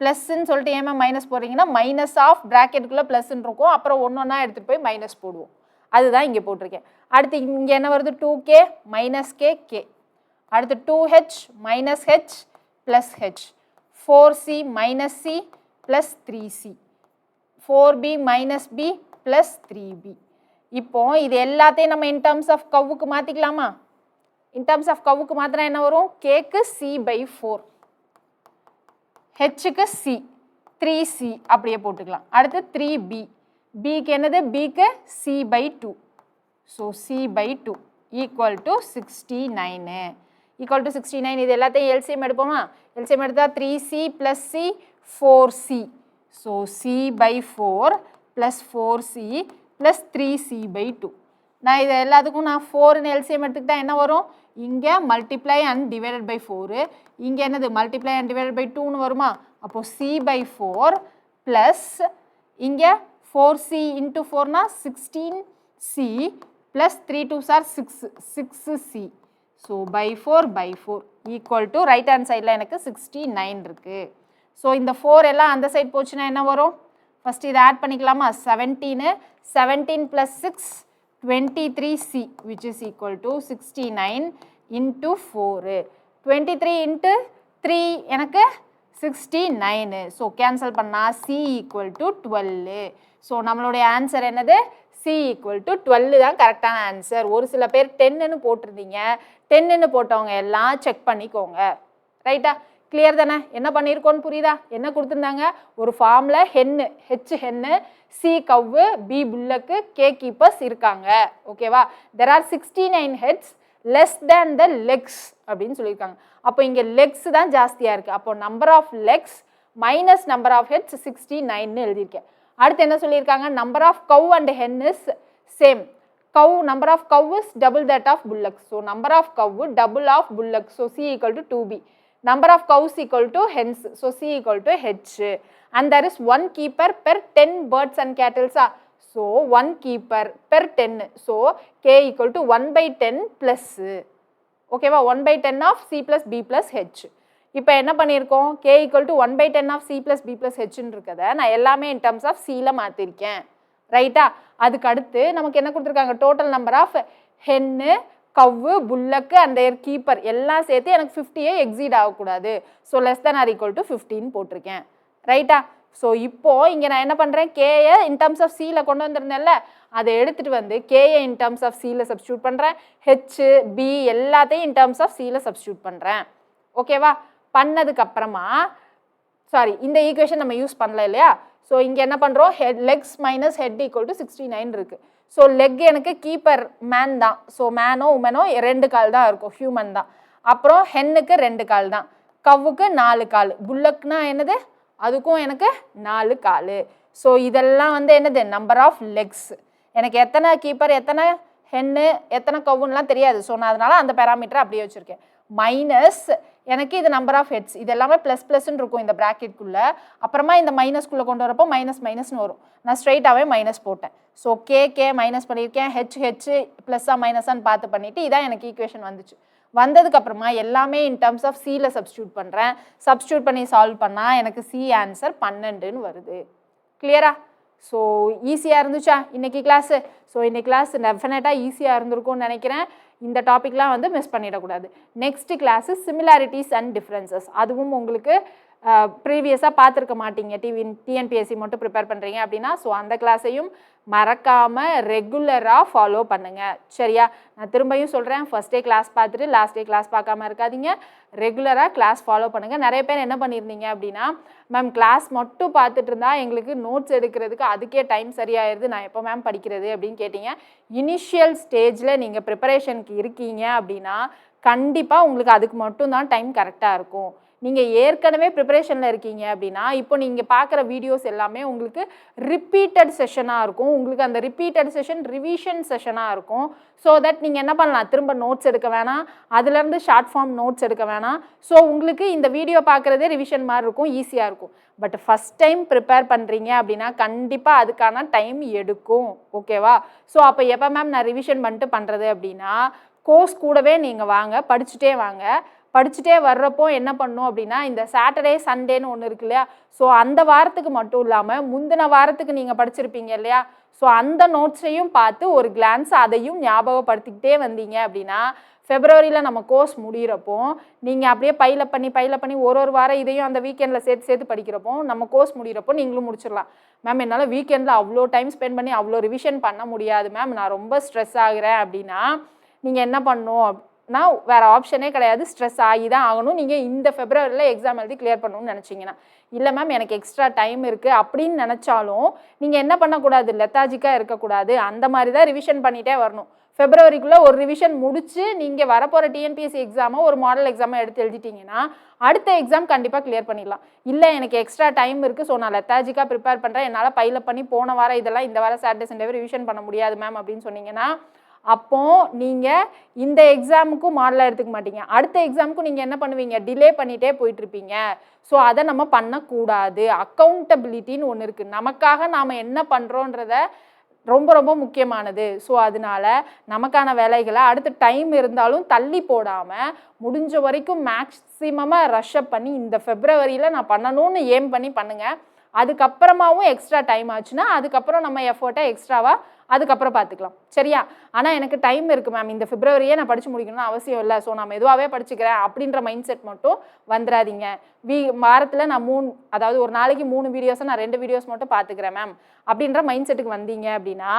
ப்ளஸ்ன்னு சொல்லிட்டு ஏமா மைனஸ் போடுறீங்கன்னா மைனஸ் ஆஃப் ப்ராக்கெட்டுக்குள்ளே ப்ளஸ்ன்னு இருக்கும், அப்புறம் ஒன்றா எடுத்துகிட்டு போய் மைனஸ் போடுவோம். அதுதான் இங்கே போட்டிருக்கேன். அடுத்து இங்கே என்ன வருது 2k - k k. அடுத்து 2h - h + h 4c - c + 3c 4b - b + 3b. இப்போ இது எல்லாத்தையும் நம்ம இன் டர்ம்ஸ் ஆஃப் கவ்வுக்கு மாற்றிக்கலாமா. இன் டர்ம்ஸ் ஆஃப் கவ்வுக்கு மாற்றினா என்ன வரும் கேக்கு c/4 ஹெச்சுக்கு c 3c அப்படியே போட்டுக்கலாம். அடுத்து 3b பிக்கு என்னது பிக்கு c/2 ஸோ c/2 = 69 = 69. இது எல்லாத்தையும் எல்சிஎம் எடுப்போமா. எல்சிஎம் எடுத்தால் 3c + c 4c so c/4 + 4c + 3c/2. நான் இது எல்லாத்துக்கும் நான் 4ன்னு எல்சிஎம் எடுத்துக்கிட்டால் என்ன வரும் இங்கே மல்டிப்ளை அண்ட் டிவைடட் பை 4 இங்கே என்னது மல்டிப்ளை அண்ட் டிவைடட் பை 2ன்னு வருமா. அப்போது c/4 ப்ளஸ் இங்கே 4c × 4னா 16c + 3 2s are 6c so /4 = right hand சைடில் எனக்கு 69 இருக்குது. ஸோ இந்த 4 எல்லாம் அந்த சைட் போச்சுன்னா என்ன வரும் ஃபஸ்ட்டு இதை ஆட் பண்ணிக்கலாமா 17 + 6 23c which is equal to 69 × 4 23 × 3 எனக்கு 69. ஸோ கேன்சல் பண்ணால் c = 12. ஸோ நம்மளுடைய ஆன்சர் என்னது c = 12 தான் கரெக்டான ஆன்சர். ஒரு சில பேர் 10ன்னு போட்டிருந்தீங்க 10ன்னு போட்டவங்க எல்லாம் செக் பண்ணிக்கோங்க ரைட்டா. கிளியர் தானே என்ன பண்ணியிருக்கோன்னு புரியுதா. என்ன கொடுத்துருந்தாங்க ஒரு ஃபார்மில் ஹெச் ஹென்னு C cow B bullock K keepers இருக்காங்க ஓகேவா. There are 69 heads less than the legs அப்படின்னு சொல்லியிருக்காங்க. அப்போ இங்கே லெக்ஸ் தான் ஜாஸ்தியாக இருக்குது. அப்போ number of legs minus number of heads 69ன்னு எழுதியிருக்கேன். அடுத்து என்ன சொல்லியிருக்காங்க number of cow and hen is same. Cow number of cow is double that of bullocks. So number of cow double of bullocks. So c = 2b. Number of cows equal to hens. So c = h. And there is 1 keeper per 10 birds and cattle. So 1 keeper per 10. So k = 1/10 plus. Okay, 1/10 of c plus b plus h. இப்போ என்ன பண்ணியிருக்கோம் k = 1/10 of c plus b plus h இருக்கதை நான் எல்லாமே in terms of c ல மாற்றிருக்கேன் ரைட்டா. அதுக்கு அடுத்து நமக்கு என்ன கொடுத்துருக்காங்க டோட்டல் நம்பர் ஆஃப் ஹென்னு கவ்வு புல்லக்கு அந்த கீப்பர் எல்லாம் சேர்த்து எனக்கு 50 எக்ஸீட் ஆகக்கூடாது. So less than or equal to 15 போட்டிருக்கேன் ரைட்டா. ஸோ இப்போது இங்கே நான் என்ன பண்ணுறேன் கேயை இன் டர்ம்ஸ் ஆஃப் சியில் கொண்டு வந்திருந்தேன்ல அதை எடுத்துகிட்டு வந்து கேயை இன் டர்ம்ஸ் ஆஃப் சியில் சப்ஸ்டியூட் பண்ணுறேன். ஹெச் பி எல்லாத்தையும் இன் டர்ம்ஸ் ஆஃப் சியில் சப்ஸ்டியூட் பண்ணுறேன் ஓகேவா. பண்ணதுக்கப்புறமா சாரி இந்த ஈக்குவேஷன் நம்ம யூஸ் பண்ணல இல்லையா. ஸோ இங்கே என்ன பண்ணுறோம் லெக்ஸ் மைனஸ் ஹெட் = 69 இருக்குது. ஸோ லெக் எனக்கு கீப்பர் மேன் தான். ஸோ மேனோ உமனோ 2 கால் தான் இருக்கும் ஹியூமன் தான். அப்புறம் ஹென்னுக்கு 2 கால் தான், கவ்வுக்கு 4 கால், புல்லக்னா என்னது அதுக்கும் எனக்கு 4 கால். ஸோ இதெல்லாம் வந்து என்னது நம்பர் ஆஃப் லெக்ஸ். எனக்கு எத்தனை கீப்பர் எத்தனை ஹென்னு எத்தனை கவ்வுன்னெலாம் தெரியாது. ஸோ நான் அதனால் அந்த பேராமீட்டரை அப்படியே வச்சுருக்கேன். மைனஸ் எனக்கு இது நம்பர் ஆஃப் ஹெட்ஸ் இது எல்லாமே ++ன்னு இருக்கும் இந்த ப்ராக்கெட்குள்ளே. அப்புறமா இந்த மைனஸ்குள்ளே கொண்டு வரப்போ மைனஸ்னு வரும். நான் ஸ்ட்ரைட்டாகவே மைனஸ் போட்டேன். ஸோ கே மைனஸ் பண்ணியிருக்கேன், ஹெச் ப்ளஸ்ஸாக மைனஸான்னு பார்த்து பண்ணிவிட்டு இதான் எனக்கு ஈக்குவேஷன் வந்துச்சு. வந்ததுக்கப்புறமா எல்லாமே இன் டர்ம்ஸ் ஆஃப் சியில் சப்ஸ்டியூட் பண்ணுறேன். சப்ஸ்டியூட் பண்ணி சால்வ் பண்ணால் எனக்கு சி ஆன்சர் 12ன்னு வருது. கிளியரா? ஸோ ஈஸியாக இருந்துச்சா இன்றைக்கி கிளாஸு? ஸோ இன்றைக்கி கிளாஸ் டெஃபினட்டாக ஈஸியாக இருந்திருக்கும்னு நினைக்கிறேன். இந்த டாபிக்லாம் வந்து மிஸ் பண்ணிடக்கூடாது. Next class similarities and differences. அதுவும் உங்களுக்கு ப்ரீவியஸாக பார்த்துருக்க மாட்டீங்க. டிஎன்பிஎஸ்சி மட்டும் ப்ரிப்பேர் பண்ணுறீங்க அப்படின்னா. ஸோ அந்த கிளாஸையும் மறக்காமல் ரெகுலராக ஃபாலோ பண்ணுங்கள். சரியா? நான் திரும்பியும் சொல்கிறேன், ஃபஸ்ட் டே கிளாஸ் பார்த்துட்டு லாஸ்ட் டே கிளாஸ் பார்க்காம இருக்காதீங்க. ரெகுலராக கிளாஸ் ஃபாலோ பண்ணுங்கள். நிறைய பேர் என்ன பண்ணியிருந்தீங்க அப்படின்னா, மேம் கிளாஸ் மட்டும் பார்த்துட்டு இருந்தா எங்களுக்கு நோட்ஸ் எடுக்கிறதுக்கு அதுக்கே டைம் சரியாயிருது, நான் எப்போ மேம் படிக்கிறது அப்படின்னு கேட்டீங்க. இனிஷியல் ஸ்டேஜில் நீங்கள் ப்ரிப்பரேஷனுக்கு இருக்கீங்க அப்படின்னா கண்டிப்பாக உங்களுக்கு அதுக்கு மட்டும்தான் டைம் கரெக்டாக இருக்கும். நீங்கள் ஏற்கனவே ப்ரிப்பரேஷனில் இருக்கீங்க அப்படின்னா இப்போ நீங்கள் பார்க்குற வீடியோஸ் எல்லாமே உங்களுக்கு ரிப்பீட்டட் செஷனாக இருக்கும். உங்களுக்கு அந்த ரிப்பீட்டட் செஷன் ரிவிஷன் செஷனாக இருக்கும். ஸோ தட் நீங்கள் என்ன பண்ணலாம், திரும்ப நோட்ஸ் எடுக்க வேணாம், அதுலேருந்து ஷார்ட் ஃபார்ம் நோட்ஸ் எடுக்க வேணாம். ஸோ உங்களுக்கு இந்த வீடியோ பார்க்குறதே ரிவிஷன் மாதிரி இருக்கும், ஈஸியாக இருக்கும். பட் ஃபஸ்ட் டைம் ப்ரிப்பேர் பண்ணுறீங்க அப்படின்னா கண்டிப்பாக அதுக்கான டைம் எடுக்கும். ஓகேவா? ஸோ அப்போ எப்போ மேம் நான் ரிவிஷன் பண்ணிட்டு பண்ணுறது அப்படின்னா, கோர்ஸ் கூடவே நீங்கள் வாங்க, படிச்சுட்டே வாங்க. படிச்சுட்டே வர்றப்போ என்ன பண்ணும் அப்படின்னா, இந்த சாட்டர்டே சண்டேன்னு ஒன்று இருக்கு இல்லையா? ஸோ அந்த வாரத்துக்கு மட்டும் இல்லாமல் முந்தின வாரத்துக்கு நீங்கள் படிச்சிருப்பீங்க இல்லையா? ஸோ அந்த நோட்ஸையும் பார்த்து ஒரு கிளான்ஸ் அதையும் ஞாபகப்படுத்திக்கிட்டே வந்தீங்க அப்படின்னா ஃபெப்ரவரியில் நம்ம கோர்ஸ் முடிகிறப்போ நீங்கள் அப்படியே பைலப் பண்ணி ஒரு வாரம் இதையும் அந்த வீக்கெண்டில் சேர்த்து படிக்கிறப்போ நம்ம கோர்ஸ் முடிகிறப்போ நீங்களும் முடிச்சிடலாம். மேம் என்னால் வீக்கெண்டில் அவ்வளோ டைம் ஸ்பெண்ட் பண்ணி அவ்வளோ ரிவிஷன் பண்ண முடியாது மேம், நான் ரொம்ப ஸ்ட்ரெஸ் ஆகுறேன் அப்படின்னா நீங்கள் என்ன பண்ணணும் நான் வேறு ஆப்ஷனே கிடையாது, ஸ்ட்ரெஸ் ஆகி தான் ஆகணும். நீங்கள் இந்த ஃபெப்ரவரியில் எக்ஸாம் எழுதி கிளியர் பண்ணணும்னு நினச்சிங்கன்னா, இல்லை மேம் எனக்கு எக்ஸ்ட்ரா டைம் இருக்குது அப்படின்னு நினச்சாலும் நீங்கள் என்ன பண்ணக்கூடாது, லெத்தாஜிக்காக இருக்கக்கூடாது. அந்த மாதிரி தான் ரிவிஷன் பண்ணிகிட்டே வரணும். ஃபெப்ரவரிக்குள்ளே ஒரு ரிவிஷன் முடிச்சு நீங்கள் வரப்போகிற டிஎன்பிஎஸ்சி எக்ஸாமோ ஒரு மாடல் எக்ஸாமோ எடுத்து எழுதிட்டிங்கன்னா அடுத்த எக்ஸாம் கண்டிப்பாக கிளியர் பண்ணிடலாம். இல்லை எனக்கு எக்ஸ்ட்ரா டைம் இருக்குது, ஸோ நான் லெத்தாஜிக்காக ப்ரிப்பேர் பண்ணுறேன், என்னால் பைலப் பண்ணி போன வாரம் இதெல்லாம் இந்த வாரம் சாட்டர்டே சண்டே ரிவிஷன் பண்ண முடியாது மேம் அப்படின்னு சொன்னீங்கன்னா அப்போது நீங்கள் இந்த எக்ஸாமுக்கும் மாடலாக எடுத்துக்க மாட்டீங்க. அடுத்த எக்ஸாமுக்கும் நீங்கள் என்ன பண்ணுவீங்க, டிலே பண்ணிகிட்டே போயிட்டுருப்பீங்க. ஸோ அதை நம்ம பண்ணக்கூடாது. அக்கௌண்டபிலிட்டின்னு ஒன்று இருக்குது. நமக்காக நாம் என்ன பண்ணுறோன்றத ரொம்ப ரொம்ப முக்கியமானது. ஸோ அதனால நமக்கான வேலைகளை அடுத்த டைம் இருந்தாலும் தள்ளி போடாமல் முடிஞ்ச வரைக்கும் மேக்ஸிமமாக ரஷ்அப் பண்ணி இந்த ஃபெப்ரவரியில் நான் பண்ணணும்னு ஏம் பண்ணி பண்ணுங்கள். அதுக்கப்புறமாவும் எக்ஸ்ட்ரா டைம் ஆச்சுன்னா அதுக்கப்புறம் நம்ம எஃபர்ட்டை எக்ஸ்ட்ராவாக அதுக்கப்புறம் பார்த்துக்கலாம். சரியா? ஆனால் எனக்கு டைம் இருக்குது மேம், இந்த ஃபெப்ரவரியே நான் படித்து முடிக்கணும்னு அவசியம் இல்லை, ஸோ நான் மெதுவாகவே படிச்சுக்கிறேன் அப்படின்ற மைண்ட் செட் மட்டும் வந்துடாதீங்க. வாரத்தில் நான் அதாவது ஒரு நாளைக்கு 3 வீடியோஸை நான் 2 வீடியோஸ் மட்டும் பார்த்துக்கிறேன் மேம் அப்படின்ற மைண்ட் செட்டுக்கு வந்தீங்க அப்படின்னா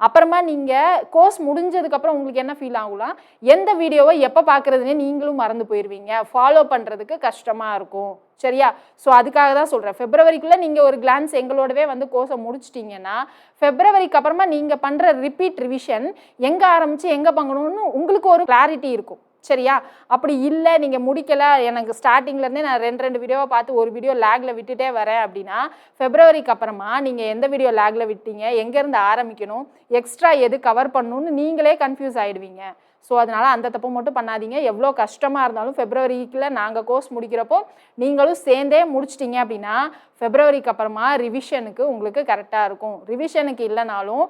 அப்புறமா நீங்கள் கோர்ஸ் முடிஞ்சதுக்கப்புறம் உங்களுக்கு என்ன ஃபீல் ஆகும்லாம், எந்த வீடியோவை எப்போ பார்க்குறதுனே நீங்களும் மறந்து போயிடுவீங்க, ஃபாலோ பண்ணுறதுக்கு கஷ்டமாக இருக்கும். சரியா? ஸோ அதுக்காக தான் சொல்கிறேன், ஃபெப்ரவரிக்குள்ளே நீங்கள் ஒரு கிளான்ஸ் எங்களோடவே வந்து கோர்ஸை முடிச்சிட்டிங்கன்னா ஃபெப்ரவரிக்கு அப்புறமா நீங்கள் பண்ணுற ரிப்பீட் ரிவிஷன் எங்கே ஆரம்பித்து எங்கே பண்ணணும்னு உங்களுக்கு ஒரு கிளாரிட்டி இருக்கும். சரியா? அப்படி இல்லை நீங்கள் முடிக்கலை, எனக்கு ஸ்டார்டிங்லேருந்தே நான் 2 வீடியோவை பார்த்து ஒரு வீடியோ லேக்கில் விட்டுட்டே வரேன் அப்படின்னா ஃபெப்ரவரிக்கு அப்புறமா நீங்கள் எந்த வீடியோ லேக்கில் விட்டீங்க, எங்கேருந்து ஆரம்பிக்கணும், எக்ஸ்ட்ரா எது கவர் பண்ணணும்னு நீங்களே கன்ஃபியூஸ் ஆகிடுவீங்க. ஸோ அதனால் அந்த தப்பு மட்டும் பண்ணாதீங்க. எவ்வளோ கஷ்டமாக இருந்தாலும் ஃபெப்ரவரிக்குள்ளே நாங்கள் கோர்ஸ் முடிக்கிறப்போ நீங்களும் சேர்ந்தே முடிச்சிட்டிங்க அப்படின்னா ஃபெப்ரவரிக்கு அப்புறமா ரிவிஷனுக்கு உங்களுக்கு கரெக்டாக இருக்கும். ரிவிஷனுக்கு இல்லைனாலும்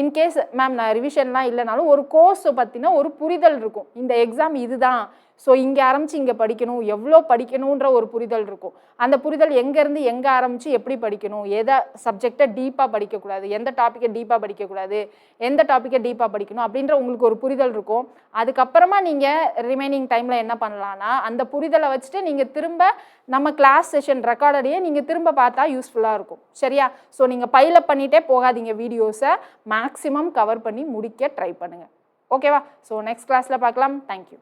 இன்கேஸ் மேம் நான் ரிவிஷன்லாம் இல்லைனாலும் ஒரு கோர்ஸை பற்றின ஒரு புரிதல் இருக்கும். இந்த எக்ஸாம் இதுதான், ஸோ இங்கே ஆரம்பித்து இங்கே படிக்கணும், எவ்வளோ படிக்கணுன்ற ஒரு புரிதல் இருக்கும். அந்த புரிதல் எங்கேருந்து எங்கே ஆரம்பித்து எப்படி படிக்கணும், எதை சப்ஜெக்டை டீப்பாக படிக்கக்கூடாது, எந்த டாப்பிக்கை டீப்பாக படிக்கக்கூடாது, எந்த டாப்பிக்கை டீப்பாக படிக்கணும் அப்படின்ற உங்களுக்கு ஒரு புரிதல் இருக்கும். அதுக்கப்புறமா நீங்கள் ரிமைனிங் டைமில் என்ன பண்ணலான்னா அந்த புரிதலை வச்சுட்டு நீங்கள் திரும்ப நம்ம கிளாஸ் செஷன் ரெக்கார்டடையே நீங்கள் திரும்ப பார்த்தா யூஸ்ஃபுல்லாக இருக்கும். சரியா? ஸோ நீங்கள் பைலப் பண்ணிகிட்டே போகாதீங்க, வீடியோஸை மேக்ஸிமம் கவர் பண்ணி முடிக்க ட்ரை பண்ணுங்கள். ஓகேவா? ஸோ நெக்ஸ்ட் கிளாஸில் பார்க்கலாம். தேங்க்யூ.